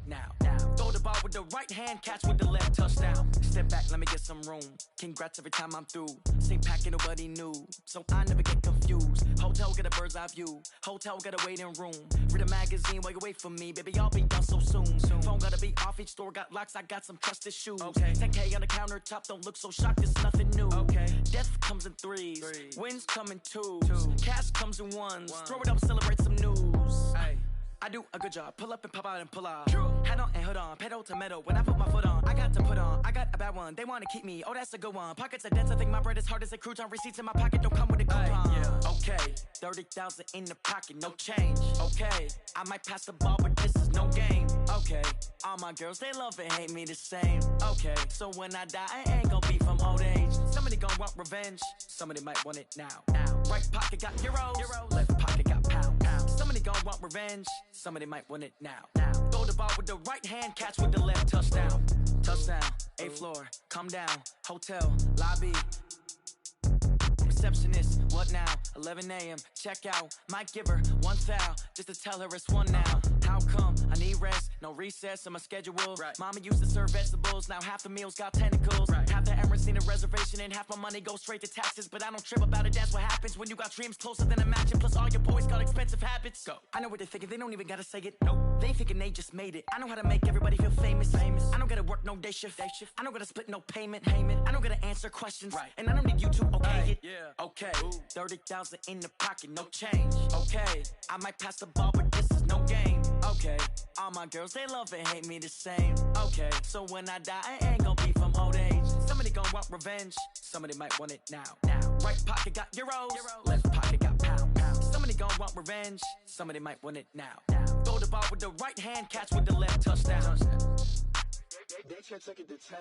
now. Throw the ball with the right hand, catch with the left, touchdown. Step back, let me get some room. Congrats every time I'm through. Same packet, nobody knew, so I never get confused. Hotel, get a bird's eye view. Hotel, get a waiting room. Read a magazine while you wait for me, baby, I'll be done so soon. Phone gotta be off, each store got locks, I got some trusted shoes. 10K on the countertop, don't look so shocked, it's nothing new. Death comes in threes, wins come in twos. Cash comes in ones, throw it up, celebrate some news. I do a good job, pull up and pop out and pull out. Head on and hood on, pedal to metal. When I put my foot on, I got to put on. I got a bad one, they wanna keep me, oh that's a good one. Pockets are dense, I think my bread is hard as a crouton. Receipts in my pocket don't come with a coupon. Okay, 30,000 in the pocket, no change. Okay, I might pass the ball, but this is no game. Okay, all my girls, they love and hate me the same. Okay, so when I die, I ain't gonna be from old age. Somebody gon' want revenge, somebody might want it now. Right pocket got euros, left pocket got pounds. Somebody gon' want revenge, somebody might want it now. Throw the ball with the right hand, catch with the left, touchdown. Touchdown, 8th floor, come down, hotel, lobby. Receptionist, what now? 11 a.m. check out. Might give her one foul just to tell her it's one now. How come? I need rest, no recess in my schedule. Mama used to serve vegetables, now half the meals got tentacles. Half the errands need a reservation and half my money goes straight to taxes. But I don't trip about it, that's what happens when you got dreams closer than a mansion. Plus all your boys got expensive habits. Go. I know what they're thinking, they don't even gotta say it. Nope. They thinking they just made it. I know how to make everybody feel famous. I don't gotta work no day shift. I don't gotta split no payment. I don't gotta answer questions. And I don't need you to okay it. Okay, 30,000 in the pocket, no change. Okay, I might pass the ball, but this is no game. Okay, all my girls, they love and hate me the same. Okay, so when I die, I ain't gonna be from old age. Somebody gon' want revenge, somebody might want it now. Right pocket got euros, left pocket got pounds. Somebody gon' want revenge, somebody might want it now. Throw the ball with the right hand, catch with the left, touchdown. They can't take it to 10.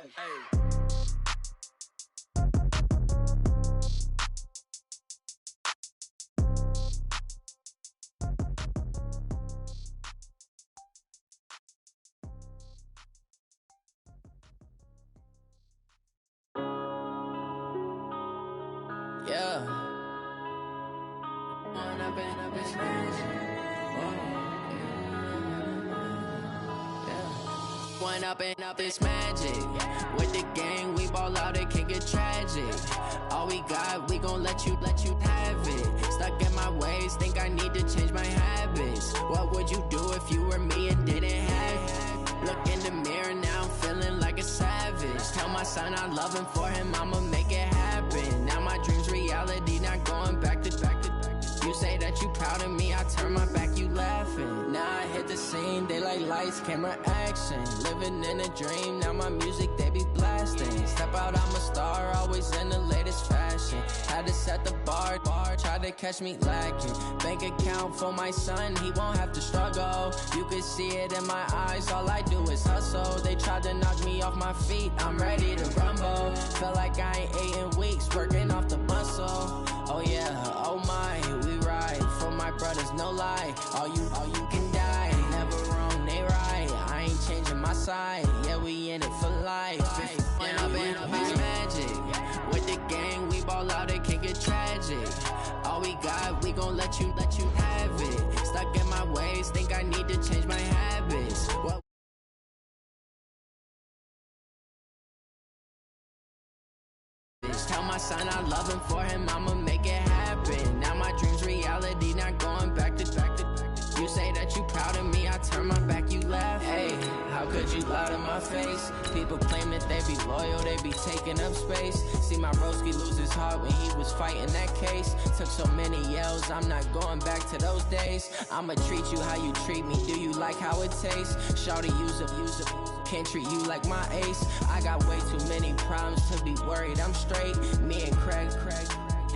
One up and up, it's magic. With the gang, we ball out, it can get tragic. All we got, we gon' let you have it. Stuck in my ways, think I need to change my habits. What would you do if you were me and didn't have it? Look in the mirror, now I'm feeling like a savage. Tell my son I love him, for him I'ma make it happen. Now my dream's reality, not going back to. You say that you proud of me, I turn my back, you laughing. Now I hit the scene, they like lights, camera, action. Living in a dream, now my music, they be blasting. Step out, I'm a star, always in the latest fashion. Had to set the bar, try to catch me lacking. Bank account for my son, he won't have to struggle. You can see it in my eyes, all I do is hustle. They tried to knock me off my feet, I'm ready to rumble. Feel like I ain't ate in weeks, working off the muscle. Oh yeah, oh my, we ride for my brothers, no lie. All you can die, never wrong, they right. I ain't changing my side, yeah, we in it for life. When up and up, it's magic. With the gang, we ball out, it can get tragic. All we got, we gon' let you have it. Stuck in my ways, think I need to change my habits. Tell my son I love him, for him I'ma make it happen. Now my dream's reality, not going back to. You say that you proud of me, I turn my back, you laugh. Hey, how could you lie to my face? People claim that they be loyal, they be taking up space. See my broski lose his heart when he was fighting that case. Took so many yells, I'm not going back to those days. I'ma treat you how you treat me, do you like how it tastes? Shawty, use a can't treat you like my ace. I got way too many problems to be worried, I'm straight. Me and Craig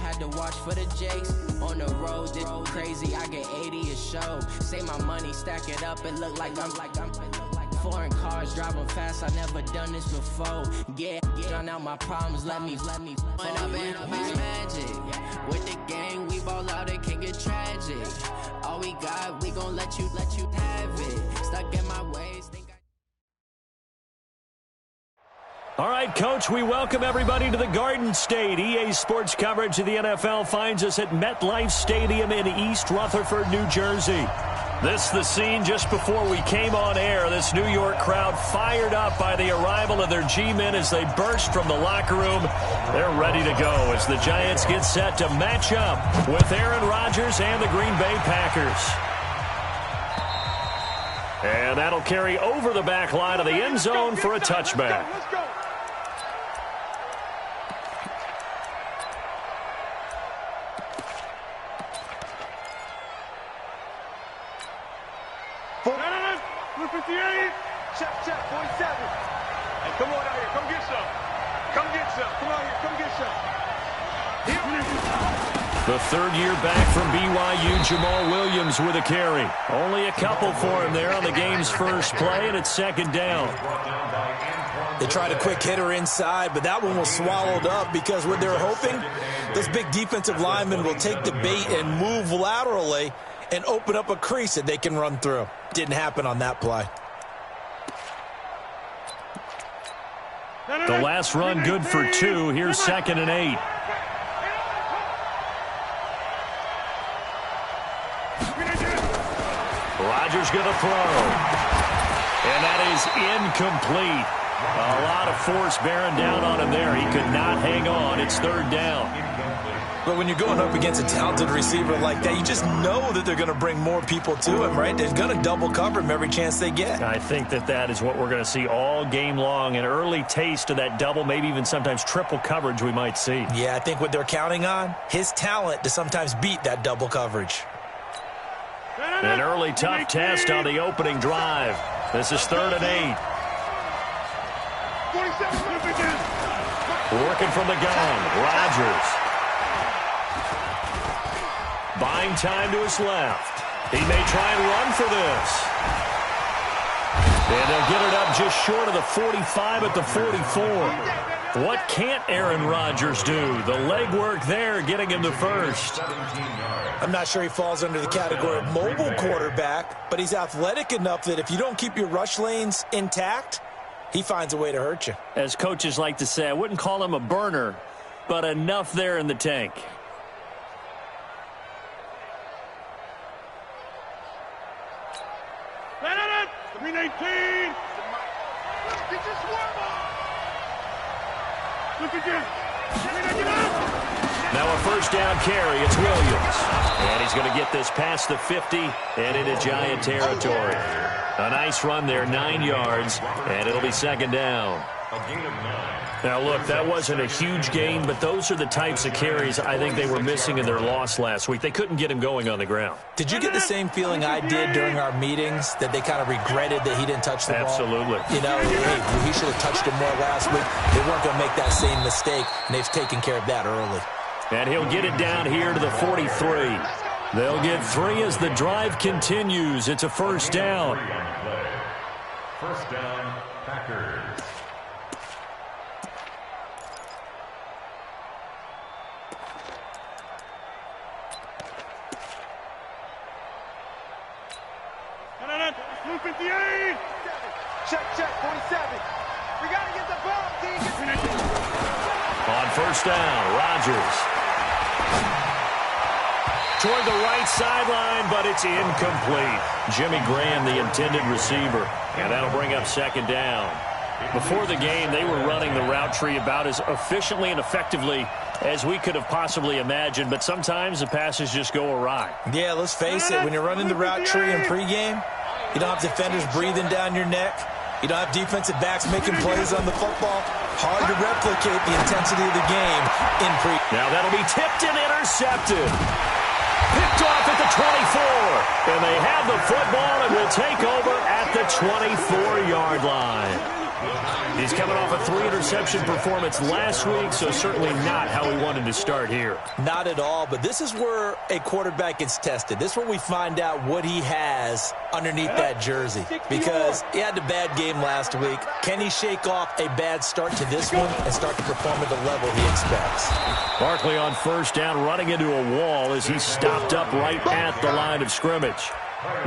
had to watch for the Jakes. On the road, it's crazy, I get 80 a show. Say my money, stack it up, it look like I'm foreign cars, driving fast, I never done this before. Yeah, drown out my problems, let me When up and up, it's magic. With the gang, we ball out, it can get tragic. All we got, we gon' let you have it. Stuck in my ways, think All right, Coach, we welcome everybody to the Garden State. EA Sports coverage of the NFL finds us at MetLife Stadium in East Rutherford, New Jersey. This the scene just before we came on air. This New York crowd fired up by the arrival of their G-men as they burst from the locker room. They're ready to go as the Giants get set to match up with Aaron Rodgers and the Green Bay Packers. And that'll carry over the back line of the end zone for a touchback. Let's go. Blue 58. Check, 47. Hey, come on out here. Come get some. Come get some. Come out here. Come get some. The third year back from BYU, Jamal Williams with a carry. Only a couple for him there on the game's first play, and it's second down. They tried a quick hitter inside, but that one was swallowed up because what they're hoping, those big defensive linemen will take the bait and move laterally and open up a crease that they can run through. Didn't happen on that play. The last run good for 2. Here's 2nd and 8. Rodgers going to throw. And that is incomplete. A lot of force bearing down on him there. He could not hang on. It's 3rd down. But when you're going up against a talented receiver like that, you just know that they're going to bring more people to him, right? They're going to double cover him every chance they get. I think that is what we're going to see all game long. An early taste of that double, maybe even sometimes triple coverage we might see. Yeah, I think what they're counting on, his talent to sometimes beat that double coverage. An early tough test on the opening drive. This is 3rd and 8. Working from the gun, Rodgers. Buying time to his left. He may try and run for this. And they'll get it up just short of the 45 at the 44. What can't Aaron Rodgers do? The legwork there getting him to first. I'm not sure he falls under the category of mobile quarterback, but he's athletic enough that if you don't keep your rush lanes intact, he finds a way to hurt you. As coaches like to say, I wouldn't call him a burner, but enough there in the tank. Green 18. Get your swarm on. Look again. Now a first down carry. It's Williams. And he's going to get this past the 50 and into Giant territory. A nice run there, 9 yards, and it'll be 2nd down. Now, look, that wasn't a huge gain, but those are the types of carries I think they were missing in their loss last week. They couldn't get him going on the ground. Did you get the same feeling I did during our meetings, that they kind of regretted that he didn't touch the ball? Absolutely. You know, hey, he should have touched it more last week. They weren't going to make that same mistake, and they've taken care of that early. And he'll get it down here to the 43. They'll get 3 as the drive continues. It's a first down. First down, Packers. Blue 58. Check, 47. We got to get the ball, D. On first down, Rodgers. Toward the right sideline, but it's incomplete. Jimmy Graham, the intended receiver. And that'll bring up 2nd down. Before the game, they were running the route tree about as efficiently and effectively as we could have possibly imagined, but sometimes the passes just go awry. Yeah, let's face it, when you're running the route tree in pregame, you don't have defenders breathing down your neck. You don't have defensive backs making plays on the football. Hard to replicate the intensity of the game in pre. Now that'll be tipped and intercepted. Picked off at the 24. And they have the football and will take over at the 24-yard line. He's coming off a 3-interception performance last week, so certainly not how he wanted to start here. Not at all, but this is where a quarterback gets tested. This is where we find out what he has underneath that jersey, because he had a bad game last week. Can he shake off a bad start to this one and start to perform at the level he expects? Barkley on first down, running into a wall as he stopped up right at the line of scrimmage.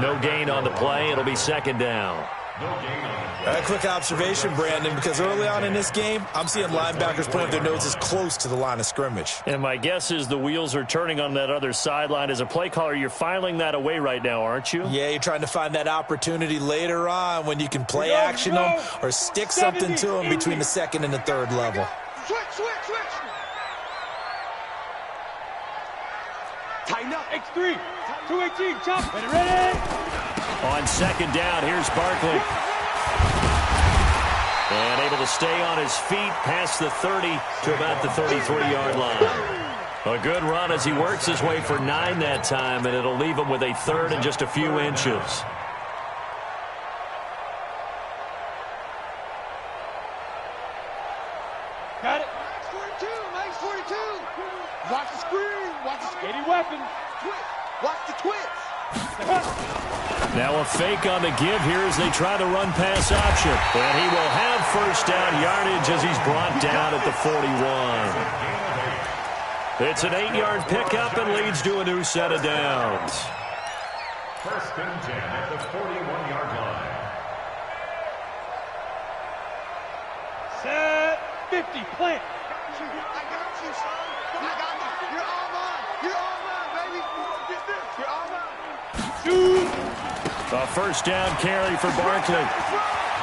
No gain on the play. It'll be 2nd down. A quick observation, Brandon, because early on in this game, I'm seeing linebackers putting up their noses close to the line of scrimmage. And my guess is the wheels are turning on that other sideline. As a play caller, you're filing that away right now, aren't you? Yeah, you're trying to find that opportunity later on when you can play action them or stick something to them between the second and the third level. Switch. Tighten up. X3. 218. Chop. Ready. On second down, here's Barkley. And able to stay on his feet past the 30 to about the 33-yard line. A good run as he works his way for 9 that time, and it'll leave him with a third and just a few inches. Got it. Max 42. Watch the screen. Watch the skating weapon. Watch the twist. Now a fake on the give here as they try the run-pass option. And he will have first down yardage as he's brought down at the 41. It's an 8-yard pickup and leads to a new set of downs. First and 10 at the 41-yard line. Set. 50. Plant. I got you, son. I got you. You're all mine. You're all mine, baby. Get this. You're all mine. Shoot. A first down carry for Barkley.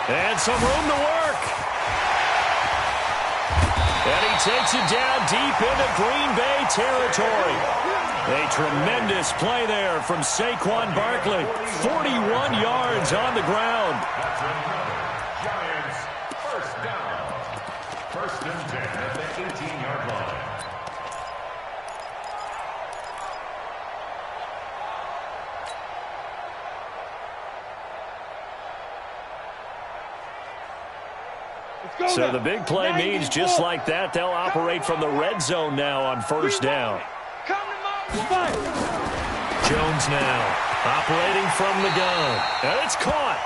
And some room to work. And he takes it down deep into Green Bay territory. A tremendous play there from Saquon Barkley. 41 yards on the ground. That's another Giants first down. First and 10 at the 18-yard line. So the big play means just like that, they'll operate from the red zone now on first down. Jones now operating from the gun. And it's caught.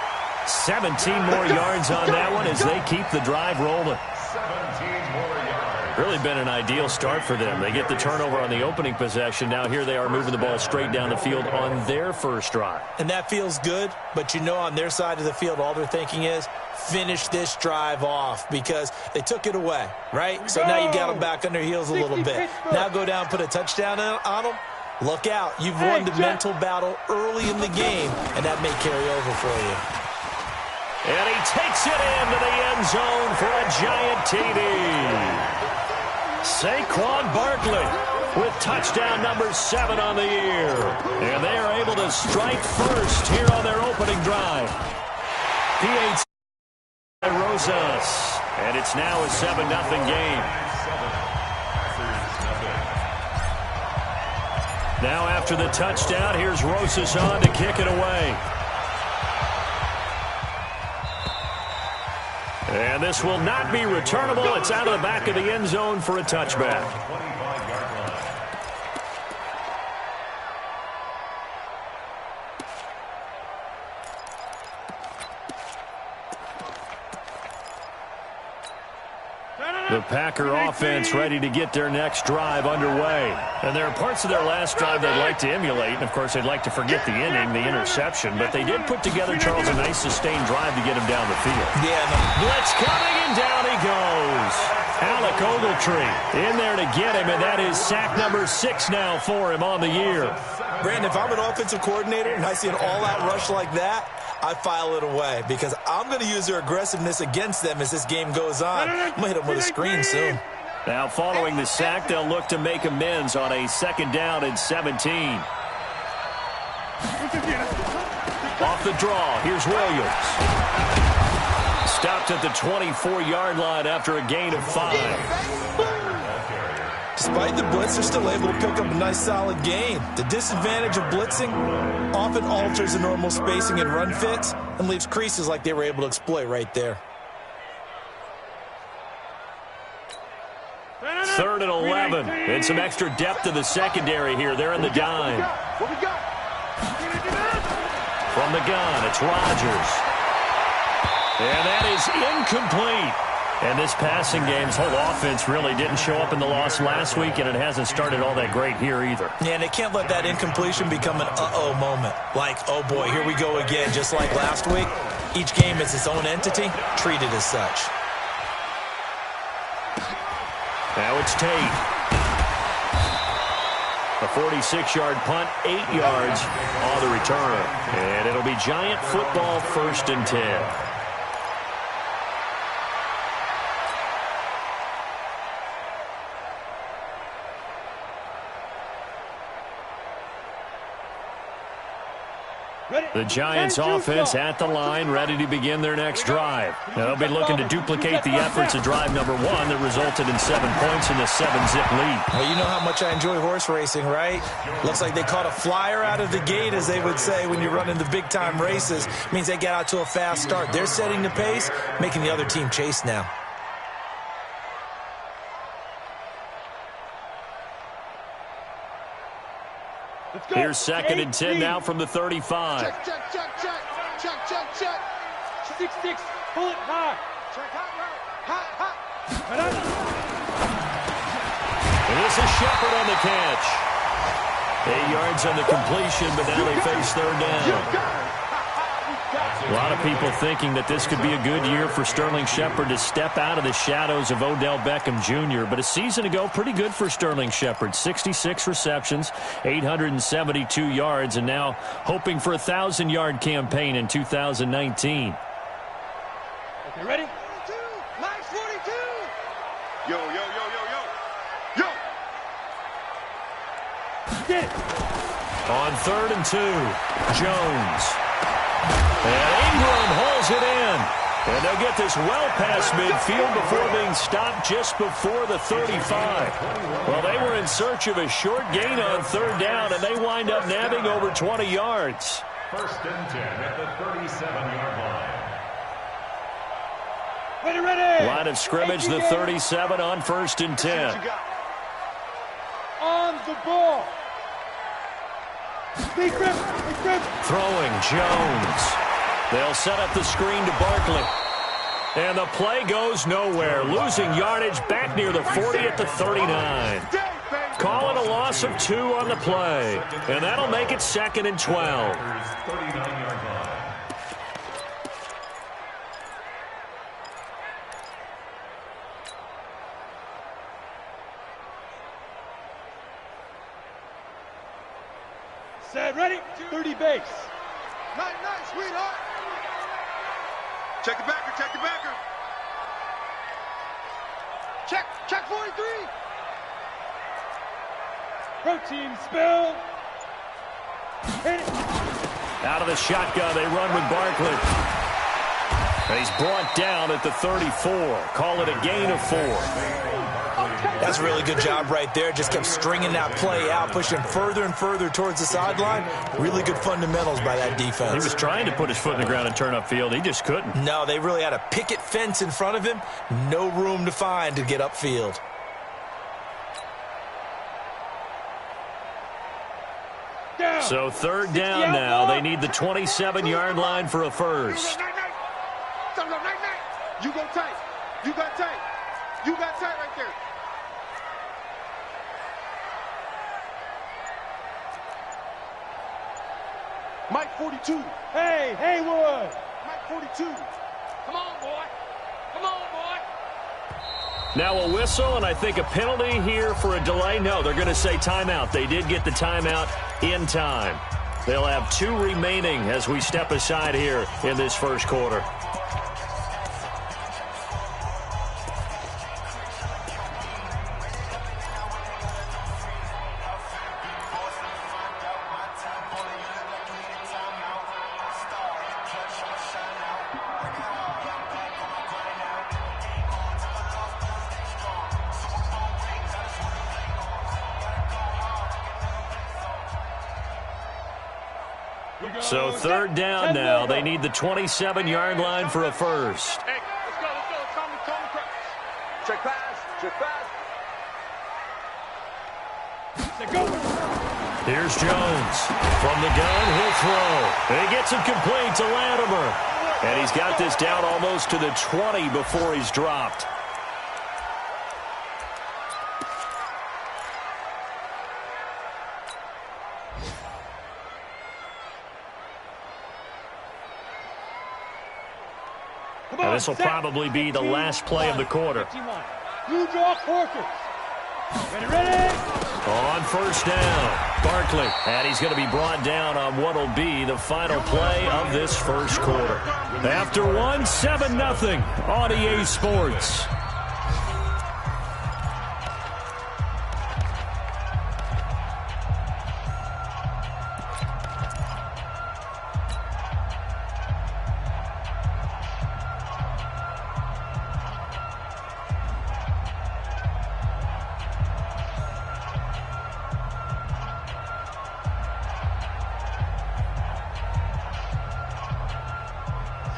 17 more yards on that one as they keep the drive rolling. 17 more yards. Really been an ideal start for them. They get the turnover on the opening possession. Now here they are moving the ball straight down the field on their first drive. And that feels good, but you know on their side of the field, all they're thinking is, finish this drive off because they took it away, right? So now you got them back on their heels a little bit. Now go down, put a touchdown on them. Look out. You've won the mental battle early in the game, and that may carry over for you. And he takes it into the end zone for a giant TD. Saquon Barkley with touchdown number 7 on the year. And they are able to strike first here on their opening drive. PAT Rosas. And it's now a 7-0 game. Now after the touchdown, here's Rosas on to kick it away. And this will not be returnable. It's out of the back of the end zone for a touchback. The Packer offense ready to get their next drive underway. And there are parts of their last drive they'd like to emulate. And, of course, they'd like to forget the inning, the interception. But they did put together, Charles, a nice sustained drive to get him down the field. Yeah. Blitz coming, and down he goes. Alec Ogletree in there to get him, and that is sack number 6 now for him on the year. Brandon, if I'm an offensive coordinator and I see an all-out rush like that, I file it away because I'm going to use their aggressiveness against them as this game goes on. I'm going to hit them with a screen soon. Now following the sack, they'll look to make amends on a 2nd down and 17. Off the draw, here's Williams. Stopped at the 24-yard line after a gain of 5. Despite the blitz, they're still able to pick up a nice solid gain. The disadvantage of blitzing often alters the normal spacing and run fits and leaves creases like they were able to exploit right there. 3rd and 11. And some extra depth to the secondary here. They're in the dime. From the gun, it's Rodgers. And that is incomplete. And this passing game's whole offense really didn't show up in the loss last week, and it hasn't started all that great here either. Yeah, and they can't let that incompletion become an uh-oh moment. Like, oh boy, here we go again, just like last week. Each game is its own entity, treated as such. Now it's Tate. A 46-yard punt, 8 yards on the return. And it'll be Giant football, 1st and 10. The Giants offense at the line, ready to begin their next drive. They'll be looking to duplicate the efforts of drive number 1 that resulted in 7 points in the 7-zip lead. Well, you know how much I enjoy horse racing, right? Looks like they caught a flyer out of the gate, as they would say when you're running the big-time races. Means they get out to a fast start. They're setting the pace, making the other team chase now. Here's 2nd and 10 now from the 35. Check, check, check, check. Check, check, check. 6-6. Pull it high. Check, hot, hot. And this is Shepard on the catch. 8 yards on the completion, but now they face 3rd down. A lot of people thinking that this could be a good year for Sterling Shepard to step out of the shadows of Odell Beckham Jr. But a season ago, pretty good for Sterling Shepard. 66 receptions, 872 yards, and now hoping for a 1,000-yard campaign in 2019. Okay, ready? 42. Max 42. Yo, yo, yo, yo, yo. Yo. Get it. On 3rd and 2, Jones. And Ingram holds it in. And they'll get this well past midfield before being stopped just before the 35. Well, they were in search of a short gain on 3rd down, and they wind up nabbing over 20 yards. 1st and 10 at the 37-yard line. Ready, ready. Line of scrimmage, the 37 on 1st and 10. On the ball. Big grip, big grip. Throwing Jones. They'll set up the screen to Barkley. And the play goes nowhere. Losing yardage back near the 40 at the 39. Call it a loss of 2 on the play. And that'll make it 2nd and 12. 39-yard line. Set, ready. 30 base. Night, night, sweetheart. Check the backer, check the backer. Check, check 43. Protein spill. Hit it. Out of the shotgun, they run with Barkley. And he's brought down at the 34. Call it a gain of 4. That's a really good job right there. Just kept stringing that play out, pushing further and further towards the sideline. Really good fundamentals by that defense. He was trying to put his foot in the ground and turn upfield. He just couldn't. No, they really had a picket fence in front of him. No room to find to get upfield. Down. So 3rd down now. They need the 27-yard line for a first. Night, night. Night, night. You go tight. You got tight. You got tight right there. Mike 42. Hey, Haywood. Mike 42. Come on, boy. Come on, boy. Now a whistle, and I think a penalty here for a delay. No, they're going to say timeout. They did get the timeout in time. They'll have 2 remaining as we step aside here in this first quarter. So 3rd down now. They need the 27-yard line for a first. Hey, let's go. Call me crash. Check pass. Check pass. Go. Here's Jones. From the gun, he'll throw. And he gets it complete to Latimer. And he's got this down almost to the 20 before he's dropped. And this will probably be the last play of the quarter. You draw quarters. Ready. On first down, Barkley. And he's going to be brought down on what will be the final play of this first quarter. After one, 7-0 on EA Sports.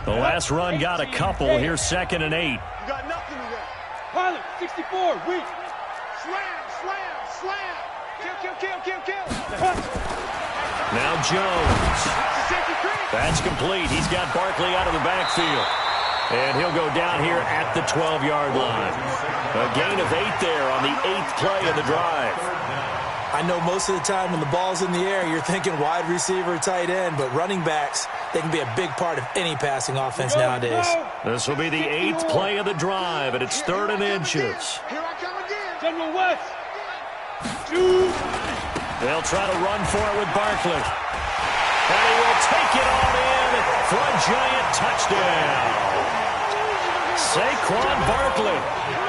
The last run got a couple. Here's 2nd and 8. You got nothing to that. Pilot, 64, weak. Slam. Kill. Now Jones. That's complete. He's got Barkley out of the backfield. And he'll go down here at the 12-yard line. A gain of 8 there on the 8th play of the drive. I know most of the time when the ball's in the air, you're thinking wide receiver, tight end, but running backs, they can be a big part of any passing offense nowadays. This will be the 8th play of the drive, and it's 3rd and inches. Here I come again. General West. They'll try to run for it with Barkley. And he will take it on in for a giant touchdown. Saquon Barkley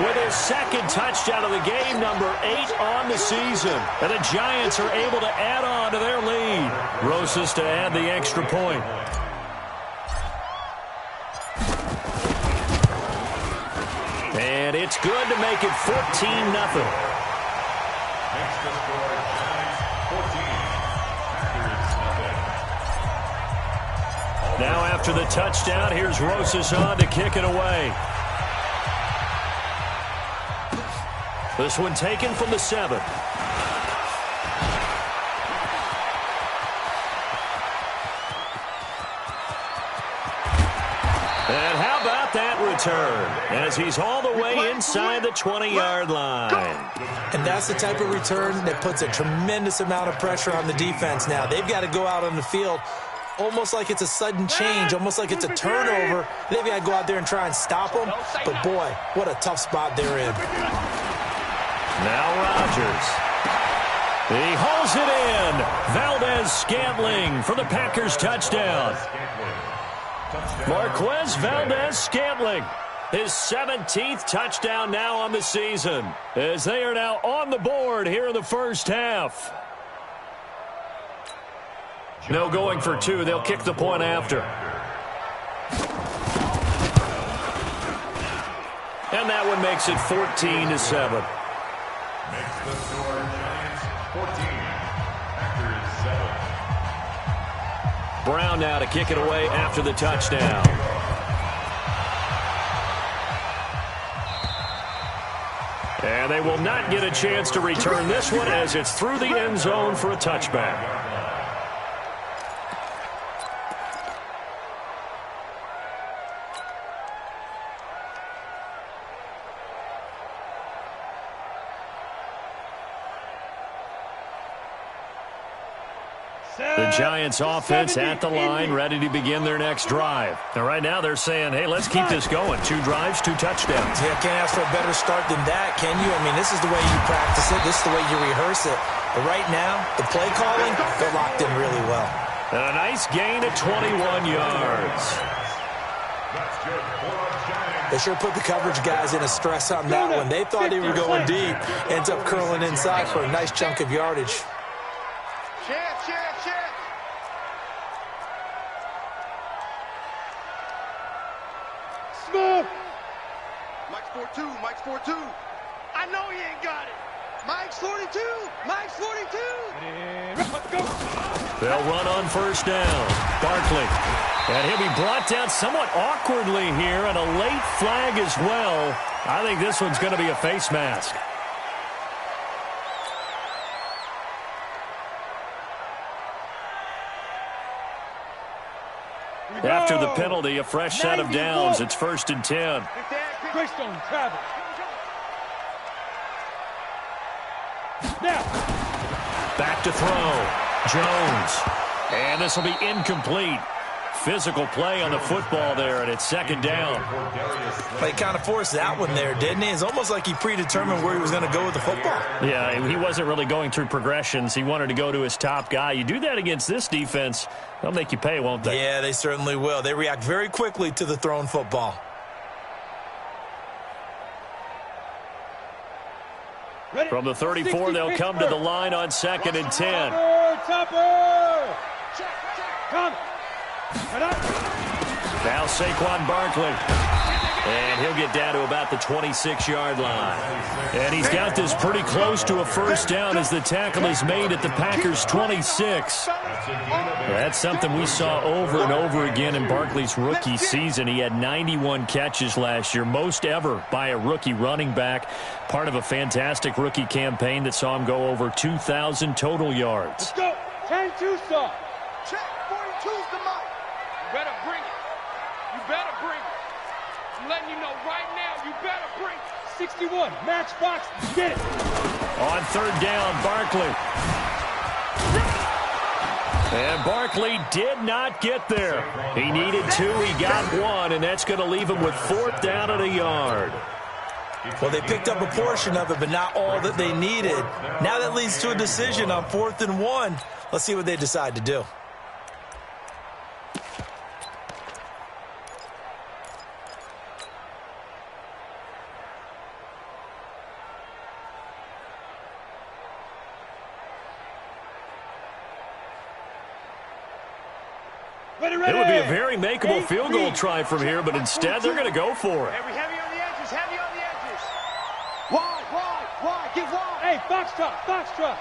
with his 2nd touchdown of the game, number 8 on the season. And the Giants are able to add on to their lead. Rosas to add the extra point. And it's good to make it 14-0. Next to score, Giants 14, Packers 0. Now after the touchdown, here's Rosas on to kick it away. This one taken from the 7. And how about that return as he's all the way inside the 20-yard line. And that's the type of return that puts a tremendous amount of pressure on the defense now. They've got to go out on the field almost like it's a sudden change, almost like it's a turnover. They've got to go out there and try and stop them. But, boy, what a tough spot they're in. Now Rodgers. He holds it in. Valdez-Scantling for the Packers touchdown. Marquez Valdez-Scantling, his 17th touchdown now on the season, as they are now on the board here in the first half. No going for 2. They'll kick the point after. And that one makes it 14-7. Makes the score, Giants 14, Packers 7. Brown now to kick it away after the touchdown. And they will not get a chance to return this one as it's through the end zone for a touchback. The Giants offense at the line, ready to begin their next drive. And right now they're saying, hey, let's keep this going. 2 drives, 2 touchdowns. Yeah, can't ask for a better start than that, can you? I mean, this is the way you practice it. This is the way you rehearse it. But right now, the play calling, they're locked in really well. And a nice gain of 21 yards. That's good for Giants. They sure put the coverage guys in a stress on that one. They thought they were going deep. Ends up curling inside for a nice chunk of yardage. Check. Smoke. Mike's 4-2. I know he ain't got it. Mike's 42. Let's go. They'll run on first down. Barkley. And he'll be brought down somewhat awkwardly here, and a late flag as well. I think this one's going to be a face mask. After the penalty, a fresh set of downs. It's 1st and 10. Greystone, travel. Now. Back to throw. Jones. And this will be incomplete. Physical play on the football there, and it's second down. He kind of forced that one there, didn't he? It's almost like he predetermined where he was going to go with the football. Yeah, he wasn't really going through progressions. He wanted to go to his top guy. You do that against this defense, they'll make you pay, won't they? Yeah, they certainly will. They react very quickly to the thrown football. From the 34, they'll come to the line on 2nd and 10. Topper! Come! Now Saquon Barkley. And he'll get down to about the 26-yard line. And he's got this pretty close to a first down as the tackle is made at the Packers' 26. That's something we saw over and over again in Barkley's rookie season. He had 91 catches last year, most ever by a rookie running back, part of a fantastic rookie campaign that saw him go over 2,000 total yards. Let's go! 10-2 stop. Check. 42's the mark. You better bring it. You better bring it. I'm letting you know right now, you better bring it. 61, matchbox, get it. On 3rd down, Barkley. And Barkley did not get there. He needed 2, he got 1, and that's going to leave him with 4th down and a yard. Well, they picked up a portion of it, but not all that they needed. Now that leads to a decision on 4th and 1. Let's see what they decide to do. It would be a very makeable field goal try from here, but instead they're going to go for it. Heavy on the edges, heavy on the edges. Wide, get wide. Hey, Foxtrot.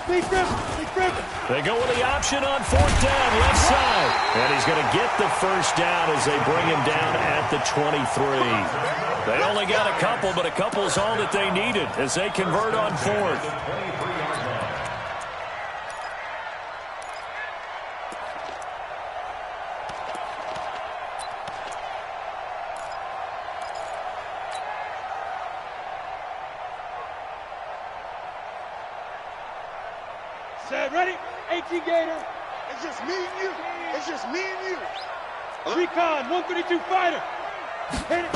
Big Griffin. They go with the option on 4th down, left side. And he's going to get the first down as they bring him down at the 23. They only got a couple, but a couple is all that they needed as they convert on 4th. Ready? 18 Gator. It's just me and you. It's just me and you. Recon, 132 fighter. Hit it.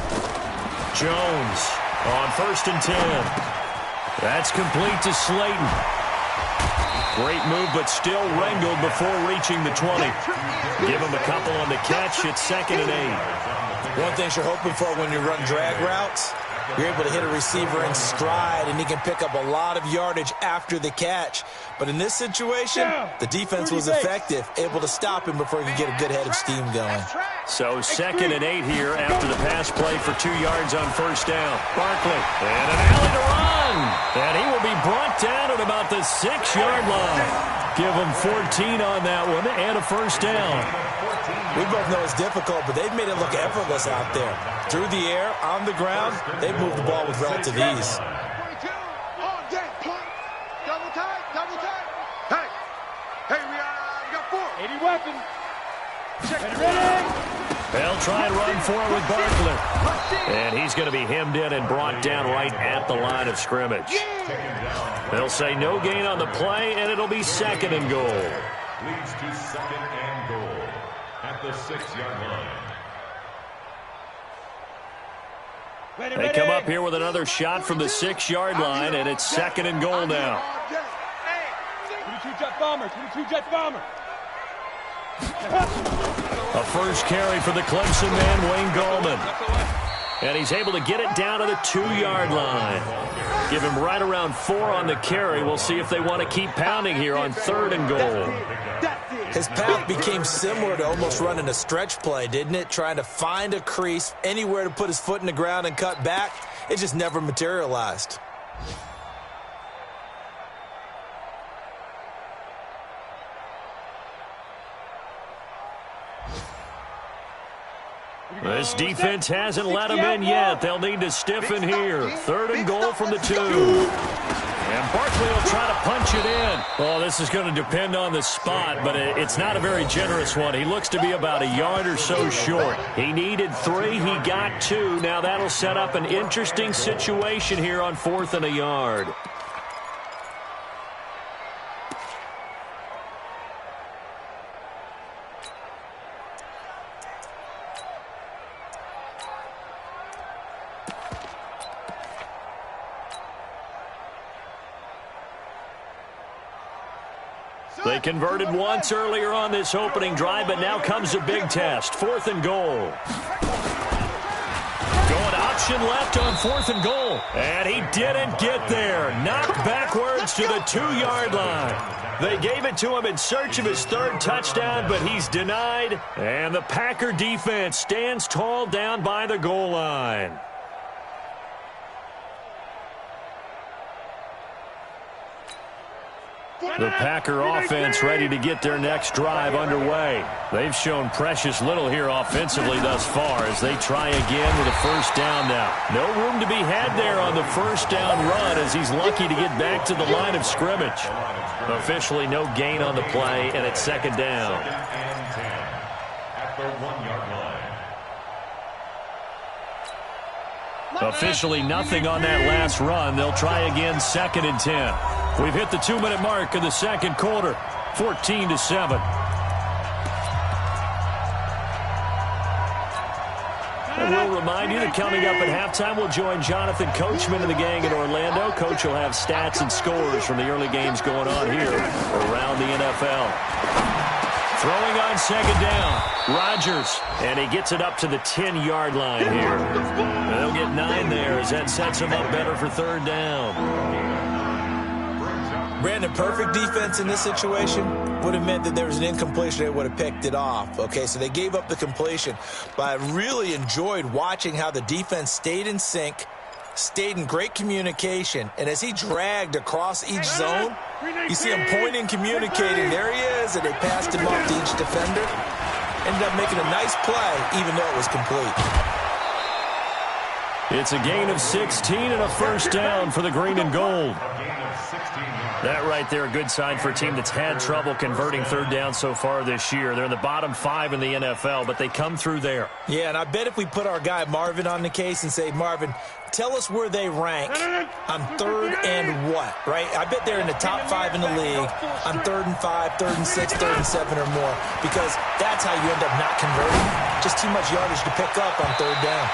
Jones on 1st and 10. That's complete to Slayton. Great move, but still wrangled before reaching the 20. Give him a couple on the catch. It's 2nd and 8. One thing you're hoping for when you run drag routes, you're able to hit a receiver in stride, and he can pick up a lot of yardage after the catch. But in this situation, the defense was effective, able to stop him before he could get a good head of steam going. So 2nd and 8 here after the pass play for 2 yards on 1st down. Barkley, and an alley to run. And he will be brought down at about the 6-yard line. Give him 14 on that one and a first down. We both know it's difficult, but they've made it look effortless out there. Through the air, on the ground, they've moved the ball with relative ease. 22, on deck, point. Double tight. Hey, we got 4. 80 weapons. Check it. Ready? They'll try and run for it with Barkley. And he's going to be hemmed in and brought down right at the line of scrimmage. They'll say no gain on the play, and it'll be 2nd and goal. Leads to 2nd and goal at the 6-yard line. They come up here with another shot from the 6-yard line, and it's 2nd and goal now. 22 jet bomber. A first carry for the Clemson man, Wayne Gallman. And he's able to get it down to the 2-yard line. Give him right around 4 on the carry. We'll see if they want to keep pounding here on 3rd and goal. His path became similar to almost running a stretch play, didn't it? Trying to find a crease, anywhere to put his foot in the ground and cut back. It just never materialized. This defense hasn't let him in yet. They'll need to stiffen here. 3rd and goal from the 2. And Barkley will try to punch it in. Well, this is going to depend on the spot, but it's not a very generous one. He looks to be about a yard or so short. He needed 3. He got 2. Now that'll set up an interesting situation here on 4th and a yard. They converted once earlier on this opening drive, but now comes a big test. 4th and goal. Going option left on 4th and goal. And he didn't get there. Knocked backwards to the 2-yard line. They gave it to him in search of his 3rd touchdown, but he's denied. And the Packer defense stands tall down by the goal line. The Packer offense ready to get their next drive underway. They've shown precious little here offensively thus far as they try again with a 1st down now. No room to be had there on the 1st down run as he's lucky to get back to the line of scrimmage. Officially no gain on the play, and it's 2nd down. 2nd and 10 at the 1-yard line. Officially nothing on that last run. They'll try again 2nd and 10. We've hit the 2-minute mark of the 2nd quarter, 14-7. And we'll remind you that coming up at halftime, we'll join Jonathan Coachman and the gang in Orlando. Coach will have stats and scores from the early games going on here around the NFL. Throwing on 2nd down, Rodgers, and he gets it up to the 10-yard line here. And they'll get 9 there as that sets him up better for 3rd down. Brandon, perfect defense in this situation would have meant that there was an incompletion. They would have picked it off. Okay, so they gave up the completion. But I really enjoyed watching how the defense stayed in sync, stayed in great communication, and as he dragged across each zone, you see him pointing, communicating. There he is, and they passed him off to each defender. Ended up making a nice play, even though it was complete. It's a gain of 16 and a 1st down for the green and gold. That right there, a good sign for a team that's had trouble converting 3rd down so far this year. They're in the bottom 5 in the NFL, but they come through there. Yeah, and I bet if we put our guy Marvin on the case and say, Marvin, tell us where they rank on 3rd and what, right? I bet they're in the top 5 in the league on 3rd and 5, 3rd and 6, 3rd and 7 or more, because that's how you end up not converting. Just too much yardage to pick up on 3rd down.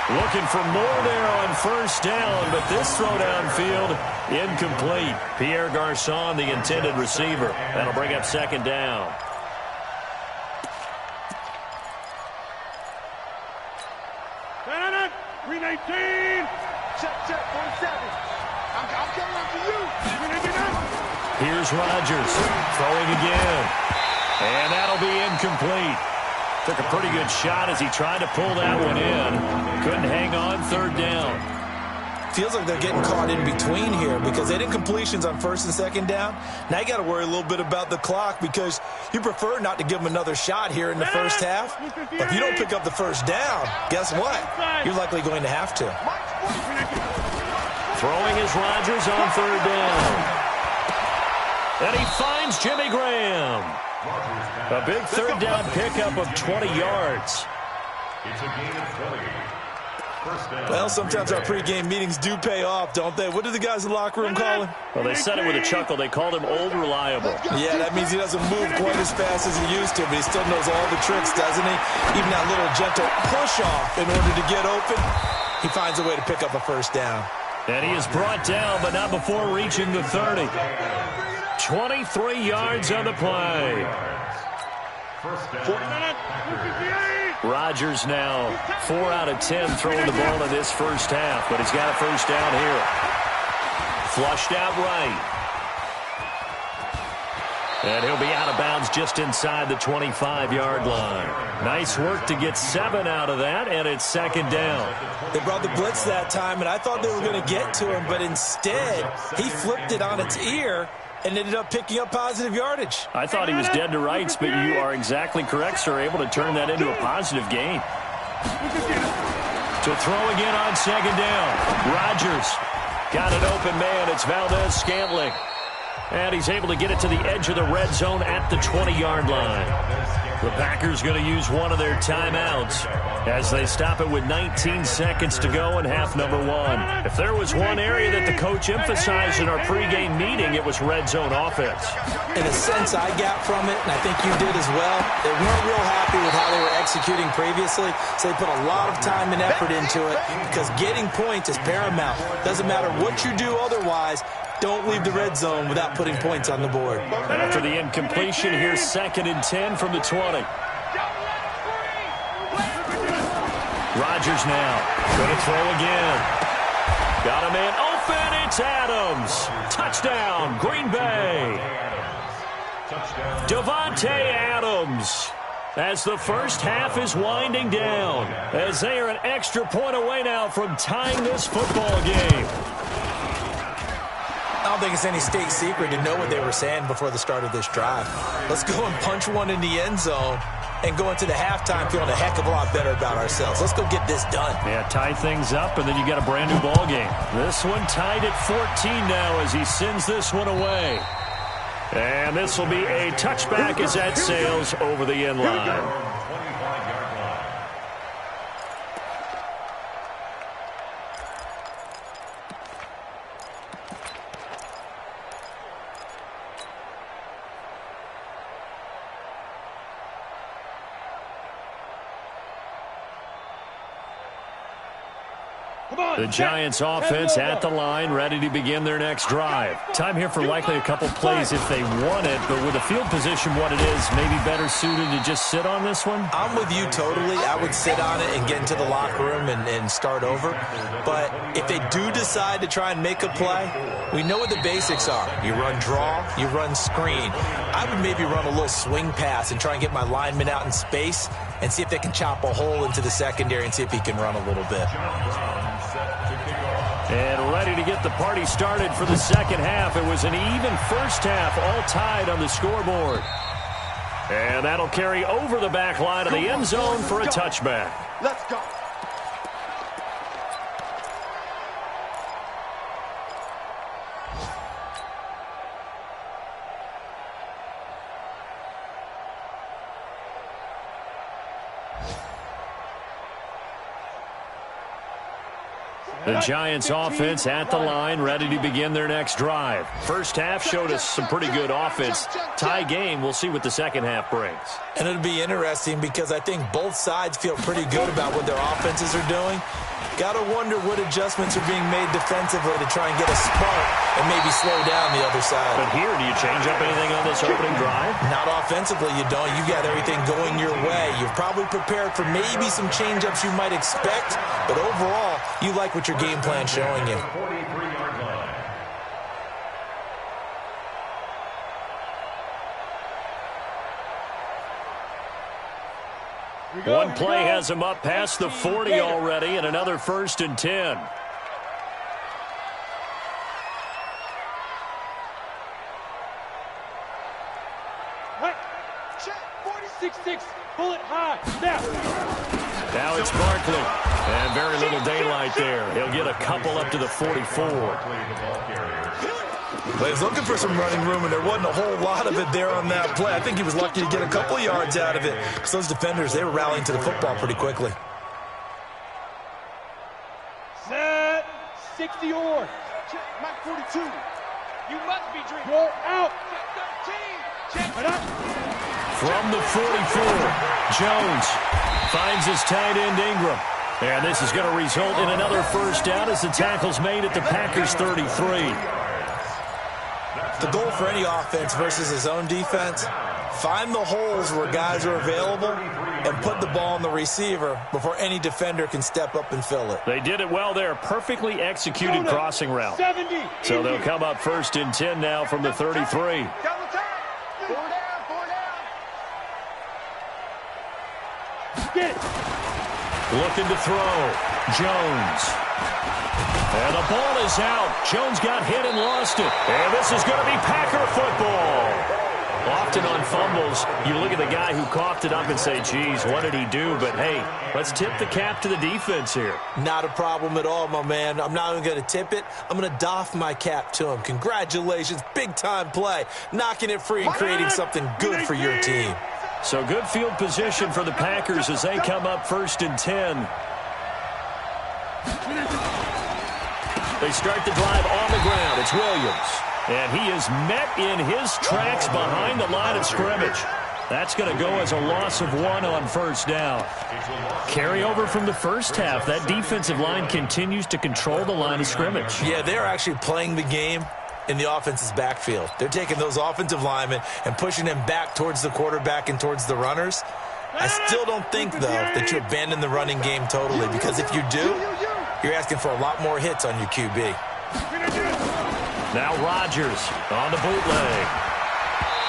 Looking for more there on 1st down, but this throw downfield, incomplete. Pierre Garçon, the intended receiver. That'll bring up 2nd down. Green 18. Check, 47. I'm coming up to you. Here's Rodgers throwing again. And that'll be incomplete. Took a pretty good shot as he tried to pull that one in. Couldn't hang on 3rd down. Feels like they're getting caught in between here because they did completions on 1st and 2nd down. Now you got to worry a little bit about the clock because you prefer not to give them another shot here in the 1st half. But if you don't pick up the 1st down, guess what? You're likely going to have to. Throwing is Rodgers on 3rd down. And he finds Jimmy Graham. A big 3rd down pickup of 20 yards. It's a gain of 20. Well, sometimes our pregame meetings do pay off, don't they? What do the guys in the locker room call him? Well, they said it with a chuckle. They called him Old Reliable. Yeah, that means he doesn't move quite as fast as he used to, but he still knows all the tricks, doesn't he? Even that little gentle push-off in order to get open, he finds a way to pick up a 1st down. And he is brought down, but not before reaching the 30. 23 yards on the play. Rodgers now 4 out of 10 throwing the ball in this 1st half, but he's got a 1st down here. Flushed out right. And he'll be out of bounds just inside the 25-yard line. Nice work to get 7 out of that, and it's 2nd down. They brought the blitz that time, and I thought they were going to get to him, but instead he flipped it on its ear and ended up picking up positive yardage. I thought he was dead to rights, but you are exactly correct, sir. Able to turn that into a positive gain. To throw again on 2nd down. Rodgers got an open man. It's Valdez-Scantling. And he's able to get it to the edge of the red zone at the 20-yard line. The Packers going to use one of their timeouts as they stop it with 19 seconds to go in half number 1. If there was one area that the coach emphasized in our pregame meeting, it was red zone offense. In a sense I got from it, and I think you did as well, they weren't real happy with how they were executing previously, so they put a lot of time and effort into it because getting points is paramount. Doesn't matter what you do otherwise. don't leave the red zone without putting points on the board. After the incompletion, here's 2nd and 10 from the 20. Rodgers now. Going to throw again. Got a man open. It's Adams. Touchdown, Green Bay. Davante Adams. As the first half is winding down, as they are an extra point away now from tying this football game. I don't think it's any state secret to know what they were saying before the start of this drive. Let's go and punch one in the end zone and go into the halftime feeling a heck of a lot better about ourselves. Let's go get this done. Yeah, tie things up, and then you got a brand new ball game. This one tied at 14 now as he sends this one away. And this will be a touchback as that sails over the end line. The Giants offense at the line, ready to begin their next drive. Time here for likely a couple plays if they want it, but with the field position what it is, maybe better suited to just sit on this one? I'm with you totally. I would sit on it and get into the locker room and start over. But if they do decide to try and make a play, we know what the basics are. You run draw, you run screen. I would maybe run a little swing pass and try and get my lineman out in space and see if they can chop a hole into the secondary and see if he can run a little bit. And ready to get the party started for the second half. It was an even first half, all tied on the scoreboard. And that'll carry over the back line of the end zone for a touchback. Let's go. The Giants offense at the line, ready to begin their next drive. First half showed us some pretty good offense. Tie game, we'll see what the second half brings. And it'll be interesting because I think both sides feel pretty good about what their offenses are doing. Got to wonder what adjustments are being made defensively to try and get a spark and maybe slow down the other side. But here, do you change up anything on this opening drive? Not offensively, you don't. You got everything going your way. You've probably prepared for maybe some change-ups you might expect, but overall, you like what your game plan's showing you. One play has him up past the 40 already, and another 1st and 10. Pull it high. Now it's Barkley. And very little daylight there. He'll get a couple up to the 44. But he was looking for some running room, and there wasn't a whole lot of it there on that play. I think he was lucky to get a couple yards out of it. Because those defenders, they were rallying to the football pretty quickly. Set. 60 or. Mike 42. You must be drinking. Go out. 13. From the 44, Jones finds his tight end Ingram. And this is going to result in another first down as the tackle's made at the Packers 33. The goal for any offense versus his own defense, find the holes where guys are available and put the ball on the receiver before any defender can step up and fill it. They did it well there. Perfectly executed crossing route. So they'll come up 1st and 10 now from the 33. Double time. 4 down, 4 down. Get it. Looking to throw. Jones. And the ball is out. Jones got hit and lost it. And this is going to be Packer football. Often on fumbles, you look at the guy who coughed it up and say, geez, what did he do? But, hey, let's tip the cap to the defense here. Not a problem at all, my man. I'm not even going to tip it. I'm going to doff my cap to him. Congratulations. Big-time play. Knocking it free and creating something good for your team. So good field position for the Packers as they come up 1st and 10. They start the drive on the ground. It's Williams. And he is met in his tracks behind the line of scrimmage. That's going to go as a loss of 1 on 1st down. Carry over from the first half. That defensive line continues to control the line of scrimmage. Yeah, they're actually playing the game in the offense's backfield. They're taking those offensive linemen and pushing them back towards the quarterback and towards the runners. I still don't think, though, that you abandon the running game totally, because if you do, you're asking for a lot more hits on your QB. Now Rodgers on the bootleg.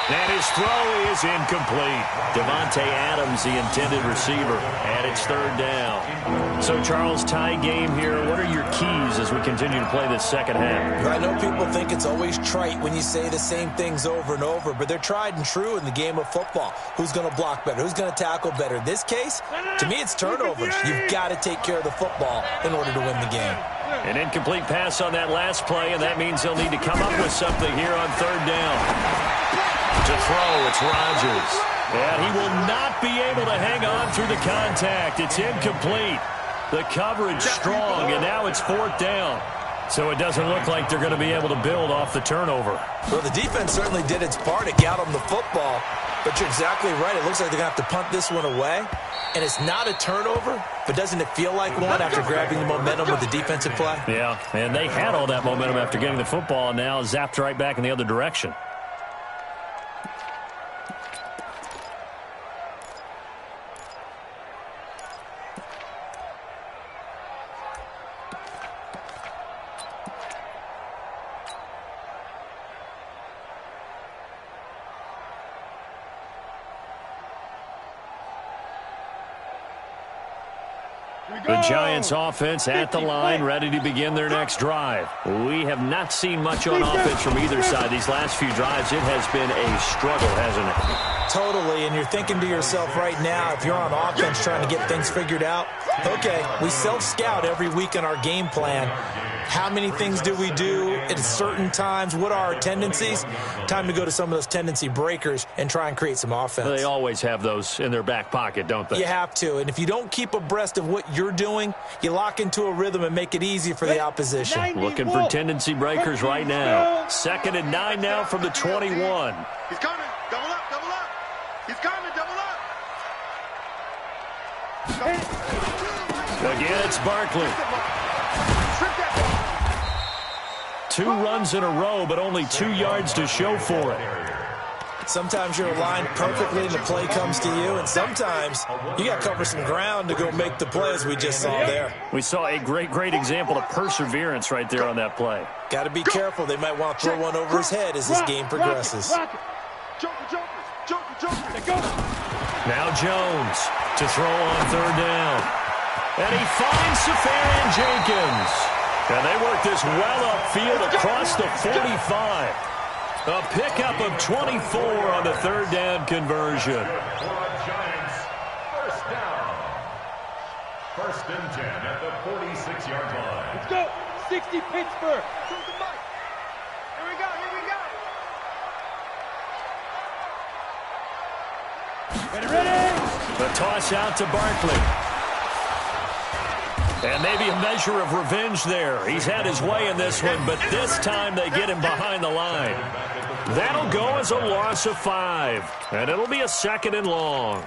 And his throw is incomplete. Devontae Adams, the intended receiver, and it's third down. So, Charles, tie game here. What are your keys as we continue to play this second half? I know people think it's always trite when you say the same things over and over, but they're tried and true in the game of football. Who's going to block better? Who's going to tackle better? In this case, to me, it's turnovers. You've got to take care of the football in order to win the game. An incomplete pass on that last play, and that means they'll need to come up with something here on third down. To throw, it's Rodgers. And he will not be able to hang on through the contact. It's incomplete. The coverage strong, and now it's fourth down. So it doesn't look like they're going to be able to build off the turnover. Well, the defense certainly did its part to get them the football. But you're exactly right. It looks like they're going to have to punt this one away. And it's not a turnover, but doesn't it feel like one after grabbing the momentum with the defensive play? Yeah, and they had all that momentum after getting the football, and now zapped right back in the other direction. The Giants offense at the line, ready to begin their next drive. We have not seen much on offense from either side these last few drives. It has been a struggle, hasn't it? Totally, and you're thinking to yourself right now, if you're on offense trying to get things figured out, okay, we self-scout every week in our game plan. How many things do we do at certain times? What are our tendencies? Time to go to some of those tendency breakers and try and create some offense. They always have those in their back pocket, don't they? You have to, and if you don't keep abreast of what you're doing, you lock into a rhythm and make it easy for the opposition. Looking for tendency breakers right now. 2nd and 9 now from the 21. He's coming. Double up, double up. He's coming, double up. Again, it's Barkley. 2 runs in a row, but only 2 yards to show for it. Sometimes you're aligned perfectly and the play comes to you, and sometimes you got to cover some ground to go make the play, as we just saw there. We saw a great example of perseverance right there on that play. Got to be careful. They might want to throw one over his head as this game progresses. Now Jones to throw on third down. And he finds Safarian Jenkins. And they work this well upfield across the 45. A pickup of 24 on the third down conversion. Giants, first down. 1st and 10 at the 46-yard line. Let's go. 60 Pittsburgh. Here we go, here we go. Ready? The toss out to Barkley. And maybe a measure of revenge there. He's had his way in this one, but this time they get him behind the line. That'll go as a loss of 5. And it'll be a 2nd and long.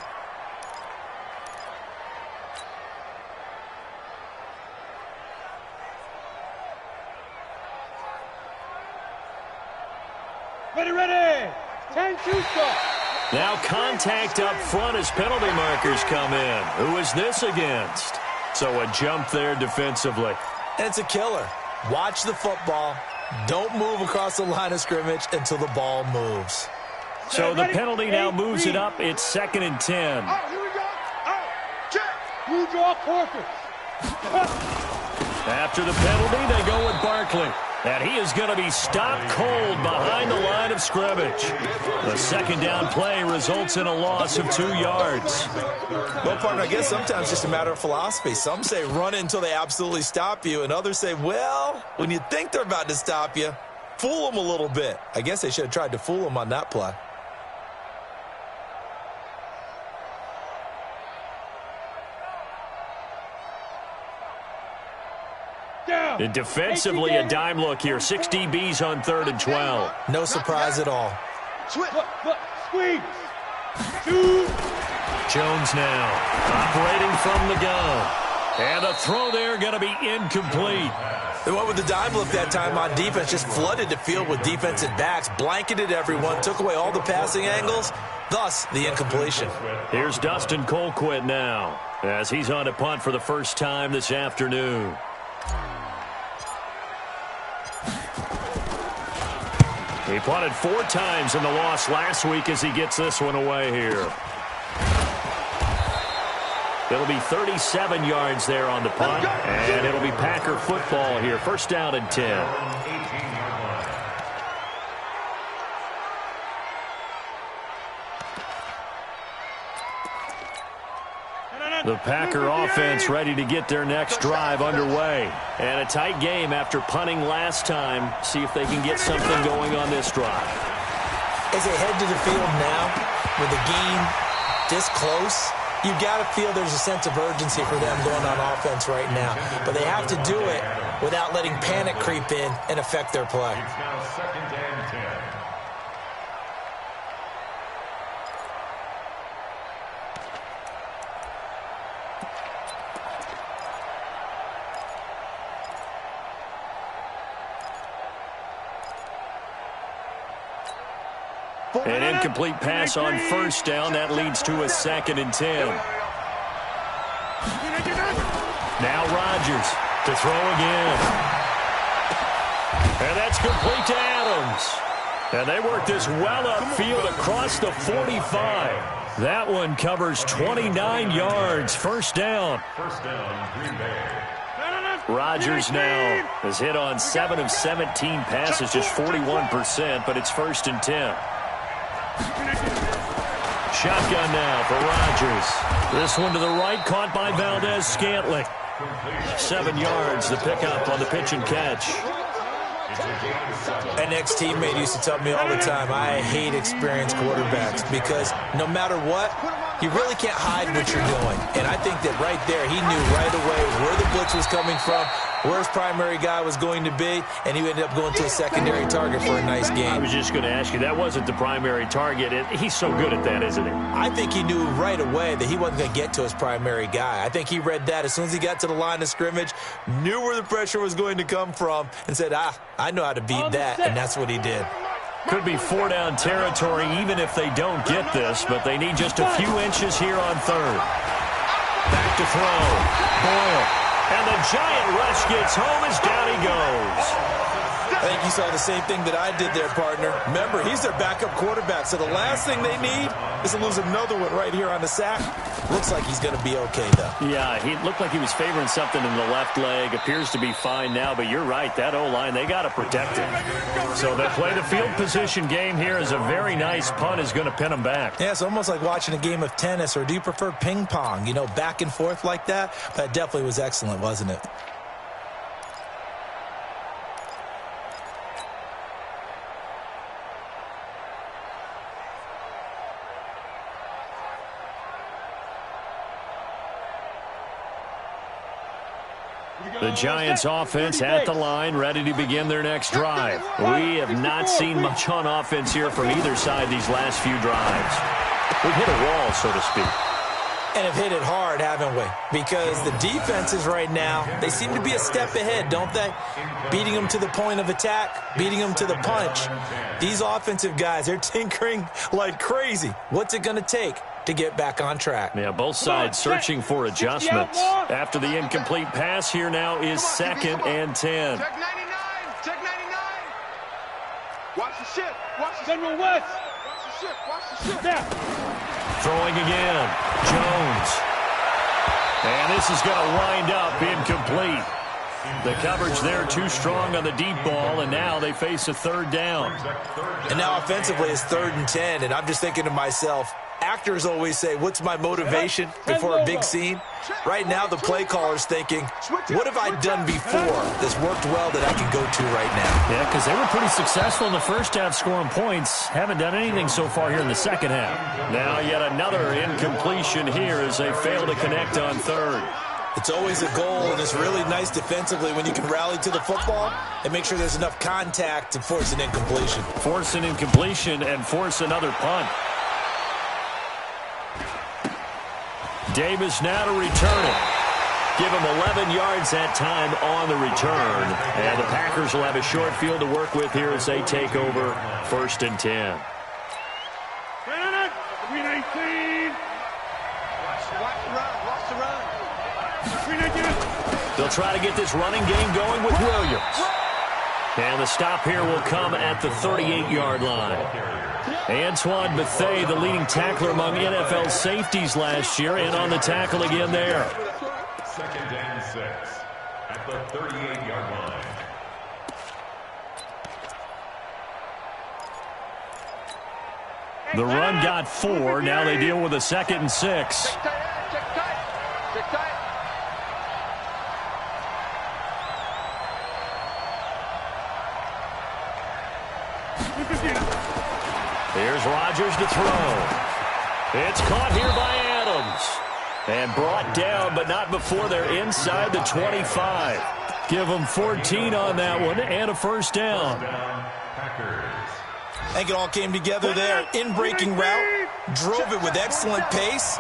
Ready. 10-2 start. Now contact up front as penalty markers come in. Who is this against? So a jump there defensively. And it's a killer. Watch the football. Don't move across the line of scrimmage until the ball moves. So the penalty now moves it up. It's 2nd and 10. Oh, here we go. Oh, check. You draw corpus. After the penalty, they go with Barkley. And he is going to be stopped cold behind the line of scrimmage. The 2nd down play results in a loss of 2 yards. Well, partner, I guess sometimes it's just a matter of philosophy. Some say run it until they absolutely stop you, and others say, well, when you think they're about to stop you, fool them a little bit. I guess they should have tried to fool them on that play. And defensively, a dime look here. 6 DBs on 3rd and 12. No surprise at all. Squeeze. Jones now operating from the gun. And the throw there going to be incomplete. They went with the dime look that time on defense, just flooded the field with defensive backs, blanketed everyone, took away all the passing angles, thus the incompletion. Here's Dustin Colquitt now, as he's on to punt for the first time this afternoon. He punted 4 times in the loss last week as he gets this one away here. It'll be 37 yards there on the punt, and it'll be Packer football here. First down and 10. The Packer offense ready to get their next drive underway. And a tight game after punting last time. See if they can get something going on this drive. As they head to the field now, with the game this close, you got to feel there's a sense of urgency for them going on offense right now. But they have to do it without letting panic creep in and affect their play. It's now 2nd and 10. An incomplete pass on first down. That leads to a 2nd and 10. Now Rodgers to throw again. And that's complete to Adams. And they work this well upfield across the 45. That one covers 29 yards. First down. First down, Green Bay. Rodgers now has hit on 7 of 17 passes, just 41%, but it's 1st and 10. Shotgun now for Rodgers. This one to the right, caught by Valdez-Scantling. 7 yards, the pickup on the pitch and catch. An ex-teammate used to tell me all the time, I hate experienced quarterbacks because no matter what, you really can't hide what you're doing. And I think that right there, he knew right away where the blitz was coming from, where his primary guy was going to be, and he ended up going to a secondary target for a nice game. I was just going to ask you, that wasn't the primary target. He's so good at that, isn't he? I think he knew right away that he wasn't going to get to his primary guy. I think he read that as soon as he got to the line of scrimmage, knew where the pressure was going to come from, and said, I know how to beat that, and that's what he did. Could be 4-down territory even if they don't get this, but they need just a few inches here on 3rd. Back to throw. Boyle. And the giant rush gets home as down he goes. I think you saw the same thing that I did there, partner. Remember, he's their backup quarterback, so the last thing they need is to lose another one right here on the sack. Looks like he's going to be okay, though. Yeah, he looked like he was favoring something in the left leg. Appears to be fine now, but you're right. That O-line, they got to protect him. So they play the field position game here as a very nice punt is going to pin them back. Yeah, it's almost like watching a game of tennis, or do you prefer ping pong? You know, back and forth like that? That definitely was excellent, wasn't it? The Giants offense at the line, ready to begin their next drive. We have not seen much on offense here from either side these last few drives. We've hit a wall, so to speak. And have hit it hard, haven't we? Because the defenses right now, they seem to be a step ahead, don't they? Beating them to the point of attack, beating them to the punch. These offensive guys, they're tinkering like crazy. What's it going to take to get back on track? Yeah, both sides searching for adjustments. After the incomplete pass, here now is 2nd and 10. Check 99. Check 99. Watch the ship. Watch the General West. Watch the ship. Watch the ship. Now. Throwing again. Jones. And this is going to wind up incomplete. The coverage there too strong on the deep ball, and now they face a 3rd down. And now offensively it's 3rd and 10, and I'm just thinking to myself, actors always say, what's my motivation before a big scene? Right now the play caller's thinking, what have I done before that's worked well that I can go to right now? Yeah, because they were pretty successful in the first half scoring points. Haven't done anything so far here in the second half. Now yet another incompletion here as they fail to connect on 3rd. It's always a goal, and it's really nice defensively when you can rally to the football and make sure there's enough contact to force an incompletion. Force an incompletion and force another punt. Davis now to return it. Give him 11 yards that time on the return. And the Packers will have a short field to work with here as they take over 1st and 10. Green 18. Watch the run. Green 18. They'll try to get this running game going with Williams. And the stop here will come at the 38-yard line. Antoine Bethea, the leading tackler among NFL safeties last year, and on the tackle again there. 2nd and 6 at the 38-yard line. The run got 4. Now they deal with a 2nd and 6. Check tight. Here's Rodgers to throw. It's caught here by Adams. And brought down, but not before they're inside the 25. Give them 14 on that one and a 1st down. I think it all came together there. In-breaking route, drove it with excellent pace.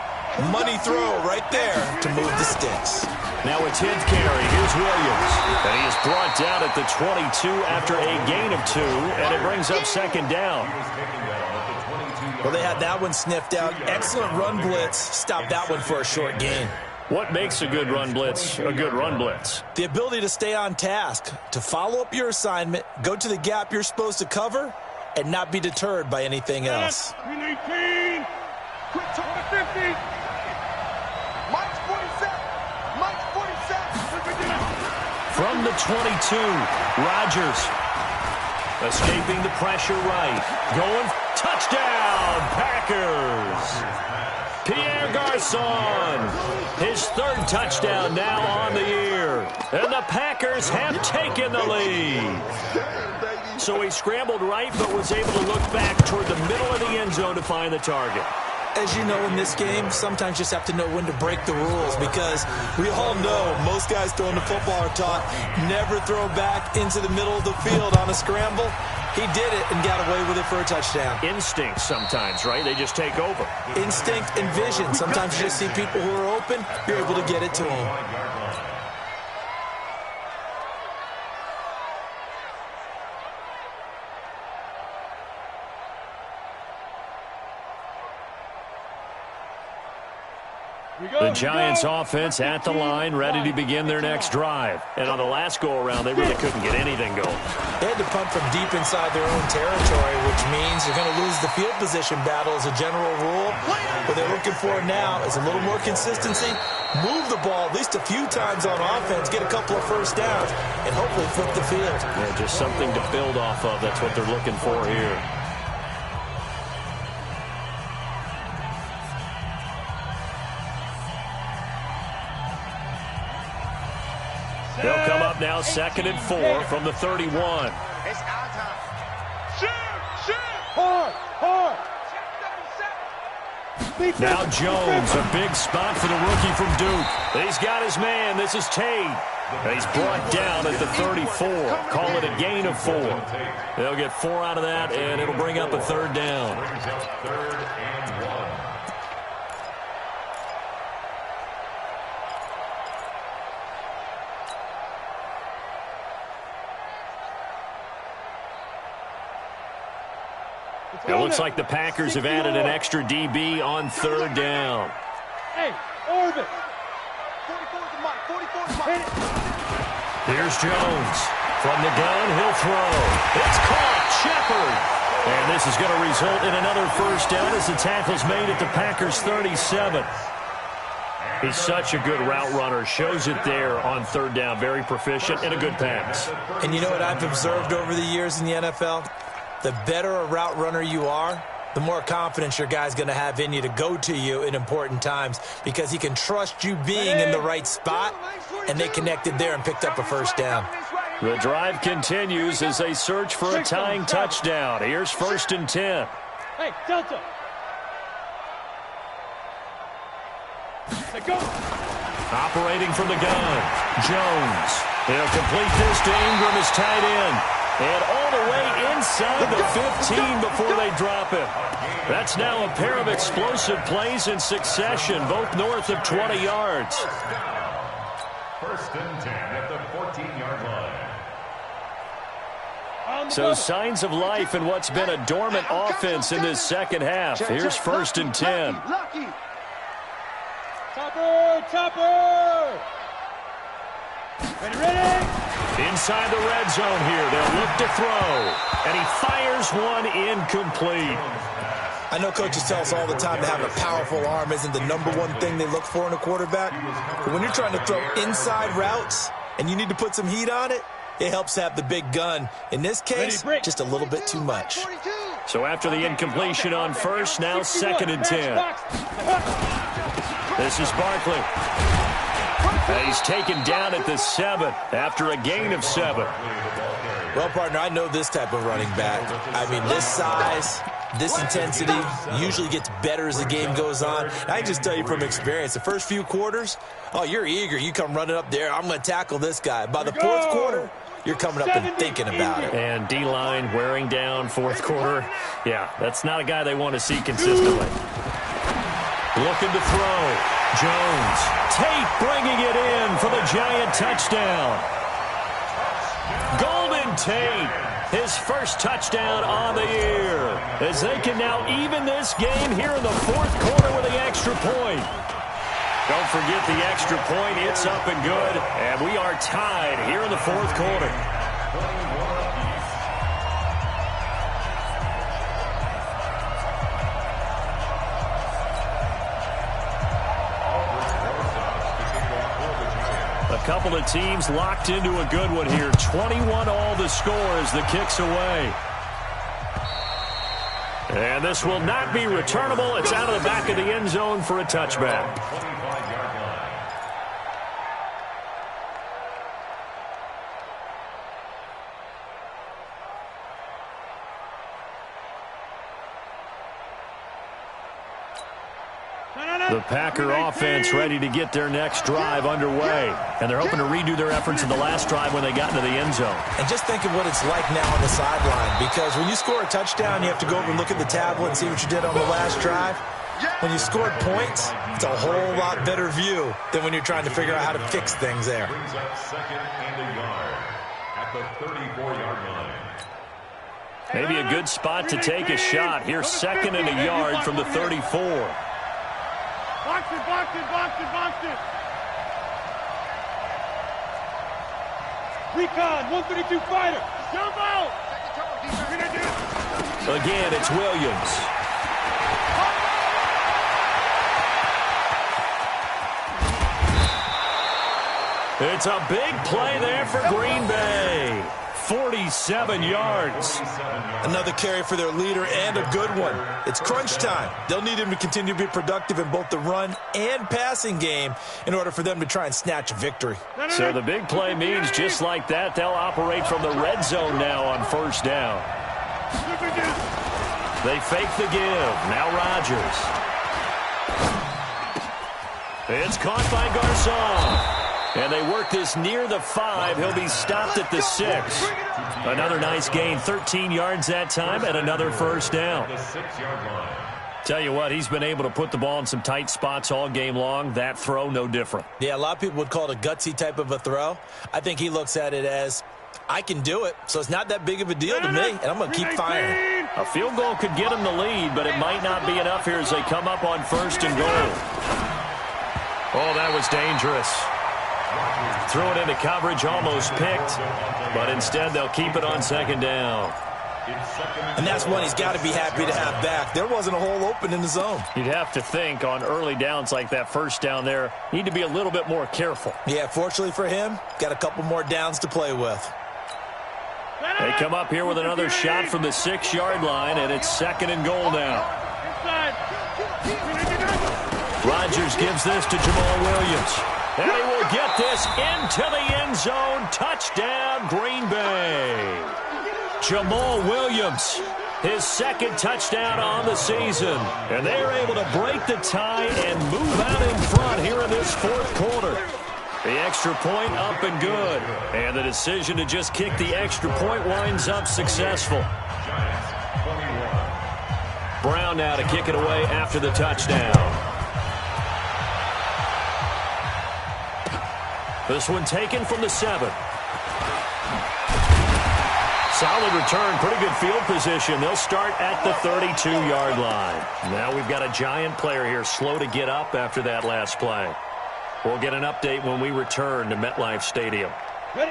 Money throw right there to move the sticks. Now a 10th carry. Here's Williams. And he is brought down at the 22 after a gain of 2, and it brings up 2nd down. Well, they had that one sniffed out. Excellent run blitz. Stopped that one for a short gain. What makes a good run blitz a good run blitz? The ability to stay on task, to follow up your assignment, go to the gap you're supposed to cover, and not be deterred by anything else. Green 18. Quick to the 50. Mike's 47. From the 22, Rodgers escaping the pressure right. Going touchdown, Packers. Pierre Garçon, his 3rd touchdown now on the year. And the Packers have taken the lead. So he scrambled right, but was able to look back toward the middle of the end zone to find the target. As you know, in this game, sometimes you just have to know when to break the rules, because we all know most guys throwing the football are taught never throw back into the middle of the field on a scramble. He did it and got away with it for a touchdown. Instinct sometimes, right? They just take over. Instinct and vision. Sometimes you just see people who are open, you're able to get it to them. The Giants offense at the line, ready to begin their next drive. And on the last go-around, they really couldn't get anything going. They had to punt from deep inside their own territory, which means you're going to lose the field position battle as a general rule. What they're looking for now is a little more consistency, move the ball at least a few times on offense, get a couple of 1st downs, and hopefully flip the field. Yeah, just something to build off of. That's what they're looking for here. They'll come up now 2nd and 4 from the 31. It's our time. Shoot! Hard! Now Jones, a big spot for the rookie from Duke. He's got his man. This is Tate. He's brought down at the 34. Call it a gain of 4. They'll get 4 out of that, and it'll bring up a 3rd down. Brings up 3rd and 1. It looks like the Packers have added an extra DB on 3rd down. Hey, orbit. 44's the Mike. 44's Mike. Here's Jones. From the gun, he'll throw. It's caught. Shepard. And this is going to result in another 1st down as the tackle's made at the Packers' 37. He's such a good route runner. Shows it there on 3rd down. Very proficient and a good pass. And you know what I've observed over the years in the NFL? The better a route runner you are, the more confidence your guy's going to have in you to go to you in important times, because he can trust you being in the right spot, and they connected there and picked up a 1st down. The drive continues as they search for a tying touchdown. Here's 1st and 10. Hey, Delta. Let go. Operating from the gun, Jones. He'll complete this to Ingram, his tight end. And all the way inside the 15 before they drop him. That's now a pair of explosive plays in succession, both north of 20 yards. First and 10 at the 14-yard line. So signs of life in what's been a dormant offense in this second half. Here's first and 10. Topper! Ready! Inside the red zone here. They'll look to throw. And he fires one incomplete. I know coaches tell us all the time to have a powerful arm isn't the number one thing they look for in a quarterback. But when you're trying to throw inside routes and you need to put some heat on it, it helps to have the big gun. In this case, just a little bit too much. So after the incompletion on first, now second and 10. This is Barkley. He's taken down at the 7 after a gain of 7. Well, partner, I know this type of running back. I mean, this size, this intensity usually gets better as the game goes on. And I can just tell you from experience, the first few quarters, oh, you're eager. You come running up there, I'm going to tackle this guy. By the fourth quarter, you're coming up and thinking about it. And D-line wearing down fourth quarter. Yeah, that's not a guy they want to see consistently. Looking to throw. Jones. Tate bringing it in for the Giant touchdown. Golden Tate, his first touchdown on the year, as they can now even this game here in the fourth quarter with the extra point. Don't forget the extra point. It's up and good, and we are tied here in the fourth quarter. A couple of teams locked into a good one here. 21 all the score as the kick's away. And this will not be returnable. It's out of the back of the end zone for a touchback. The Packer offense ready to get their next drive underway. And they're hoping to redo their efforts in the last drive when they got into the end zone. And just think of what it's like now on the sideline. Because when you score a touchdown, you have to go over and look at the tablet and see what you did on the last drive. When you scored points, it's a whole lot better view than when you're trying to figure out how to fix things there. Brings up second and a yard at the 34-yard line. Maybe a good spot to take a shot. Here's second and a yard from the 34. Box it! Recon, 132 fighter. Jump out! Again, it's Williams. It's a big play there for Green Bay. 47 yards. Another carry for their leader and a good one. It's crunch time. They'll need him to continue to be productive in both the run and passing game in order for them to try and snatch a victory. So the big play means just like that, they'll operate from the red zone now on first down. They fake the give. Now Rodgers. It's caught by Garcon. And they work this near the 5. He'll be stopped at the 6. Another nice gain, 13 yards that time, and another first down. Tell you what, he's been able to put the ball in some tight spots all game long. That throw, no different. Yeah, a lot of people would call it a gutsy type of a throw. I think he looks at it as, I can do it, so it's not that big of a deal to me, and I'm going to keep firing. A field goal could get him the lead, but it might not be enough here as they come up on first and goal. Oh, that was dangerous. Threw it into coverage, almost picked, but instead they'll keep it on second down. And that's one he's got to be happy to have back. There wasn't a hole open in the zone. You'd have to think on early downs like that first down there, need to be a little bit more careful. Yeah, fortunately for him, got a couple more downs to play with. They come up here with another shot from the 6-yard line, and it's second and goal now. Rodgers gives this to Jamal Williams. And he will get this into the end zone. Touchdown, Green Bay. Jamal Williams, his second touchdown on the season. And they're able to break the tie and move out in front here in this fourth quarter. The extra point up and good. And the decision to just kick the extra point winds up successful. Brown now to kick it away after the touchdown. This one taken from the 7. Solid return, pretty good field position. They'll start at the 32-yard line. Now we've got a Giant player here slow to get up after that last play. We'll get an update when we return to MetLife Stadium.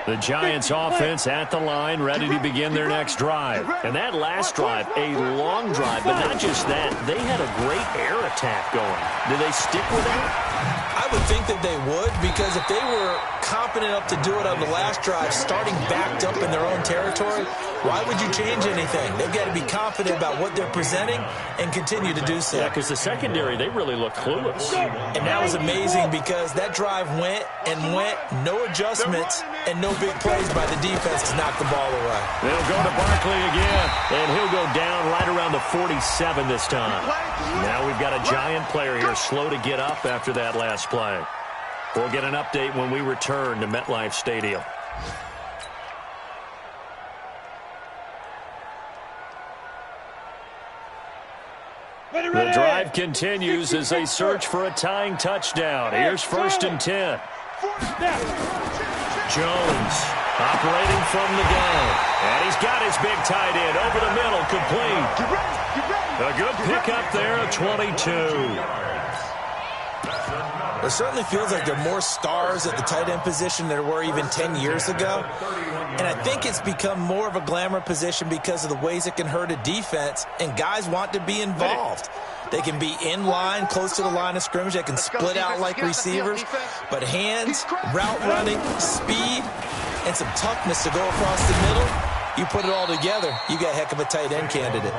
The Giants offense at the line, ready to begin their next drive. And that last drive, a long drive, but not just that. They had a great air attack going. Do they stick with that? I would think that they would, because if they were confident enough to do it on the last drive, starting backed up in their own territory, why would you change anything? They've got to be confident about what they're presenting and continue to do so. Yeah, because the secondary, they really look clueless. And that was amazing because that drive went and went, no adjustments, and no big plays by the defense to knock the ball away. They'll go to Barkley again, and he'll go down right around the 47 this time. Now we've got a Giant player here slow to get up after that last play. We'll get an update when we return to MetLife Stadium. The drive continues as they search for a tying touchdown. Here's 1st and 10. Jones operating from the gun. And he's got his big tight end over the middle, complete. A good pickup there at 22. It certainly feels like there are more stars at the tight end position than there were even 10 years ago. And I think it's become more of a glamour position because of the ways it can hurt a defense, and guys want to be involved. They can be in line, close to the line of scrimmage. They can split out like receivers. But hands, route running, speed, and some toughness to go across the middle, you put it all together, you got a heck of a tight end candidate.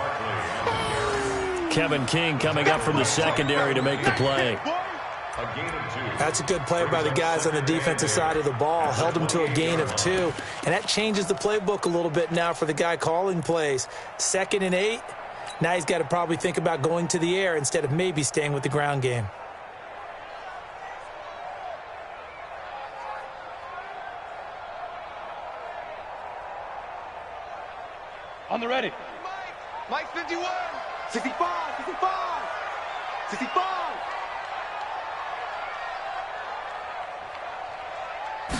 Kevin King coming up from the secondary to make the play. That's a good play by the guys on the defensive side of the ball. Held them to a gain of 2. And that changes the playbook a little bit now for the guy calling plays. 2nd and 8. Now he's got to probably think about going to the air instead of maybe staying with the ground game. On the ready. Mike 51. 65. 65. 65.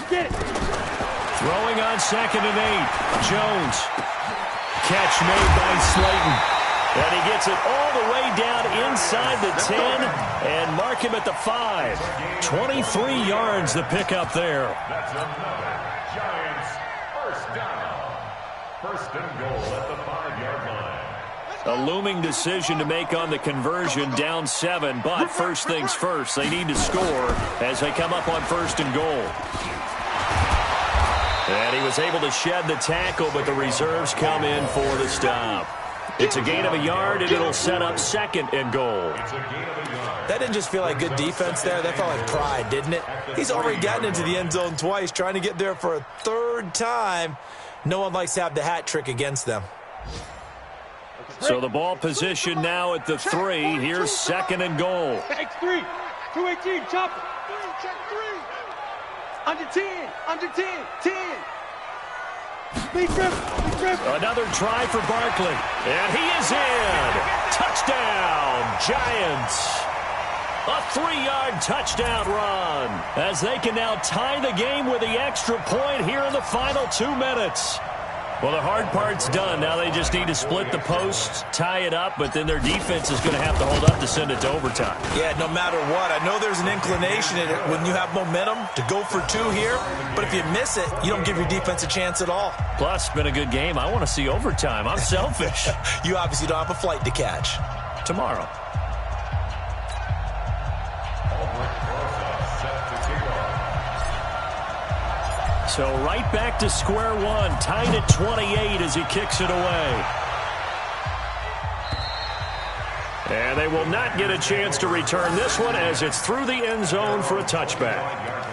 Get it. Throwing on 2nd and 8. Jones. Catch made by Slayton. And he gets it all the way down inside the 10 and mark him at the 5. 23 yards the pickup there. That's another Giants first down. 1st and goal at the 5-yard line. A looming decision to make on the conversion, down 7. But first things first, they need to score as they come up on 1st and goal. And he was able to shed the tackle, but the reserves come in for the stop. It's a gain of a yard, and it'll set up 2nd and goal. That didn't just feel like good defense there. That felt like pride, didn't it? He's already gotten into the end zone twice, trying to get there for a 3rd time. No one likes to have the hat trick against them. So the ball position now at the 3. Here's 2nd and goal. X3. 218. Chopper. Check 3. Under 10. Under 10. 10. Big rip. Big rip. Another try for Barkley. And he is in. Touchdown, Giants. A 3-yard touchdown run as they can now tie the game with the extra point here in the final 2 minutes. Well, the hard part's done. Now they just need to split the posts, tie it up, but then their defense is going to have to hold up to send it to overtime. Yeah, no matter what. I know there's an inclination in it when you have momentum to go for 2 here, but if you miss it, you don't give your defense a chance at all. Plus, it's been a good game. I want to see overtime. I'm selfish. You obviously don't have a flight to catch. Tomorrow. So right back to square one, tied at 28 as he kicks it away. And they will not get a chance to return this one as it's through the end zone for a touchback.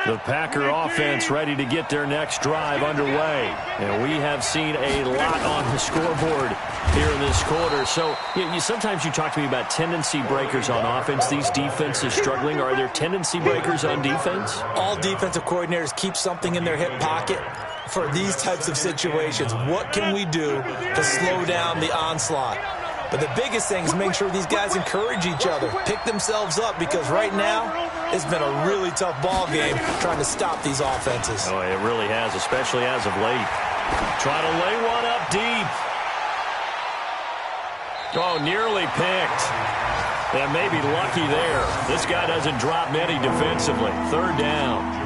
The Packer offense ready to get their next drive underway. And we have seen a lot on the scoreboard here in this quarter. So sometimes you talk to me about tendency breakers on offense. These defenses struggling. Are there tendency breakers on defense? All defensive coordinators keep something in their hip pocket. for these types of situations. What can we do to slow down the onslaught? But the biggest thing is make sure these guys encourage each other, pick themselves up, because right now it's been a really tough ball game trying to stop these offenses. Oh, it really has, especially as of late. Trying to lay one up deep. Oh, nearly picked. And maybe lucky there. This guy doesn't drop many defensively. Third down.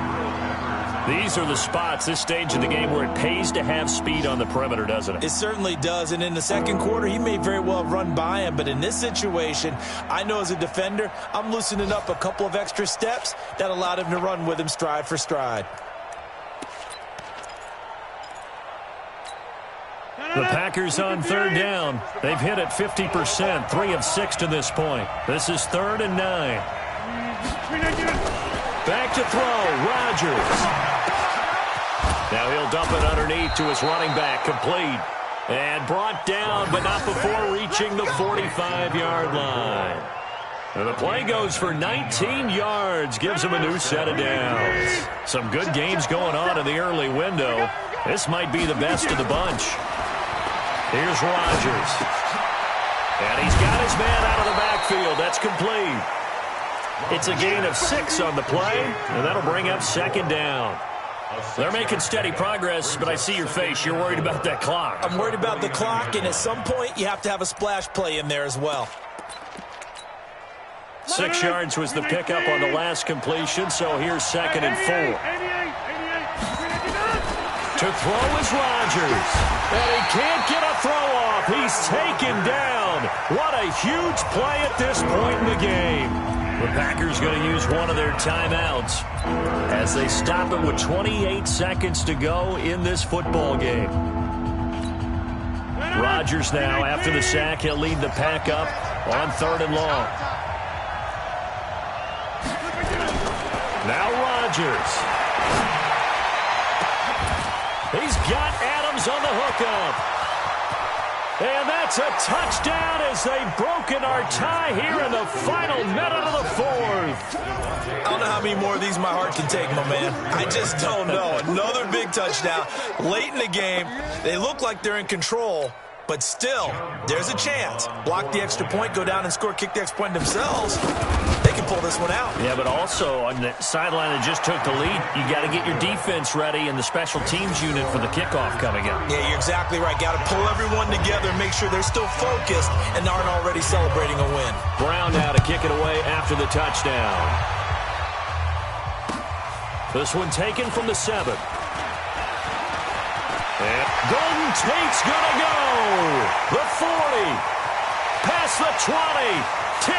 These are the spots, this stage of the game, where it pays to have speed on the perimeter, doesn't it? It certainly does. And in the second quarter, he may very well run by him. But in this situation, I know as a defender, I'm loosening up a couple of extra steps that allowed him to run with him stride for stride. The Packers on third down. They've hit it 50%, 3 of 6 to this point. This is 3rd and 9. Back to throw, Rodgers. Now he'll dump it underneath to his running back, complete. And brought down, but not before reaching the 45-yard line. And the play goes for 19 yards, gives him a new set of downs. Some good games going on in the early window. This might be the best of the bunch. Here's Rodgers. And he's got his man out of the backfield. That's complete. It's a gain of 6 on the play, and that'll bring up 2nd down. They're making steady progress, but I see your face. You're worried about that clock. I'm worried about the clock, and at some point, you have to have a splash play in there as well. 6 yards was the pickup on the last completion, so here's 2nd and 4. To throw is Rodgers. And he can't get a throw off. He's taken down. What a huge play at this point in the game. The Packers going to use one of their timeouts as they stop it with 28 seconds to go in this football game. Rodgers now, after the sack, he'll lead the pack up on 3rd and long. Now Rodgers. He's got Adams on the hookup. And that's a touchdown as they've broken our tie here in the final minute of the 4th. I don't know how many more of these my heart can take, my man. I just don't know. Another big touchdown. Late in the game, they look like they're in control, but still, there's a chance. Block the extra point, go down and score, kick the extra point themselves. They can pull this one out. Yeah, but also on the sideline that just took the lead, you got to get your defense ready and the special teams unit for the kickoff coming up. Yeah, you're exactly right. Got to pull everyone together and make sure they're still focused and aren't already celebrating a win. Brown now to kick it away after the touchdown. This one taken from the 7. And Golden Tate's going to go. The 40. Past the 20. 10.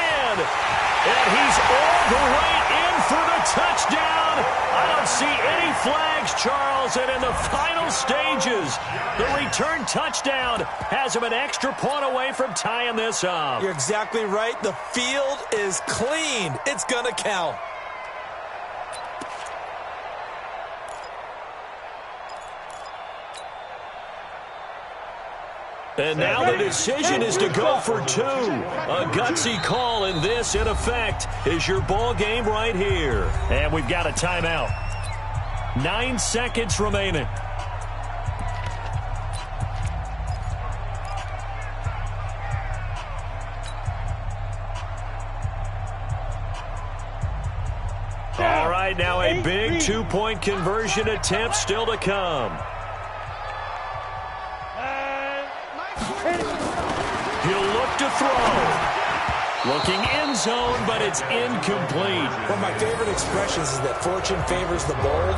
And he's all the way in for the touchdown. I don't see any flags, Charles. And in the final stages, the return touchdown has him an extra point away from tying this up. You're exactly right. The field is clean. It's going to count. And now the decision is to go for 2. A gutsy call, and this, in effect, is your ball game right here. And we've got a timeout. 9 seconds remaining. All right, now a big 2-point conversion attempt still to come. He'll look to throw. Looking end zone, but it's incomplete. One of my favorite expressions is that fortune favors the bold.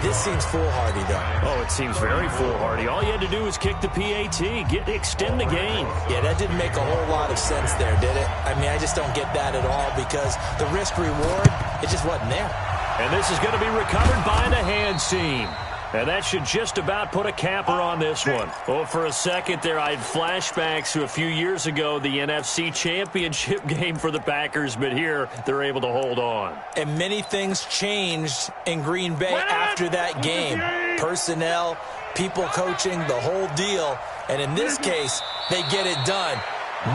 This seems foolhardy, though. Oh, it seems very foolhardy. All you had to do was kick the PAT, extend the game. Yeah, that didn't make a whole lot of sense there, did it? I mean, I just don't get that at all because the risk-reward, it just wasn't there. And this is going to be recovered by the hands team. And that should just about put a capper on this one. Well, for a second there, I had flashbacks to a few years ago, the NFC Championship game for the Packers, but here they're able to hold on. And many things changed in Green Bay after that game. Personnel, people coaching, the whole deal. And in this case, they get it done.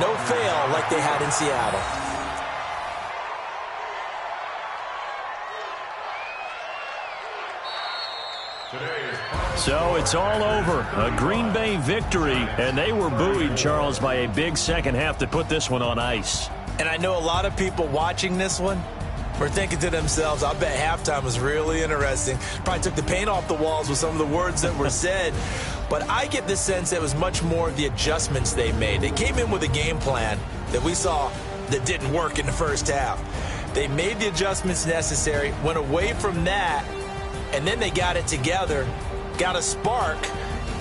No fail like they had in Seattle. Today's So it's all over. A Green Bay victory, and they were buoyed, Charles, by a big second half to put this one on ice. And I know a lot of people watching this one were thinking to themselves, I bet halftime was really interesting. Probably took the paint off the walls with some of the words that were said. But I get the sense that it was much more of the adjustments they made. They came in with a game plan that we saw that didn't work in the first half. They made the adjustments necessary, went away from that, and then they got it together, got a spark,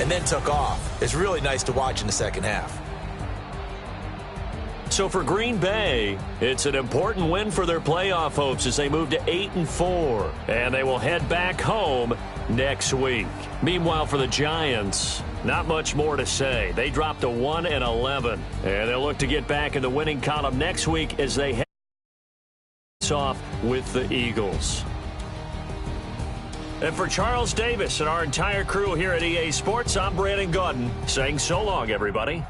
and then took off. It's really nice to watch in the second half. So for Green Bay, it's an important win for their playoff hopes as they move to 8-4, and they will head back home next week. Meanwhile, for the Giants, not much more to say. They dropped to 1-11, and they'll look to get back in the winning column next week as they head off with the Eagles. And for Charles Davis and our entire crew here at EA Sports, I'm Brandon Gaudin saying so long, everybody.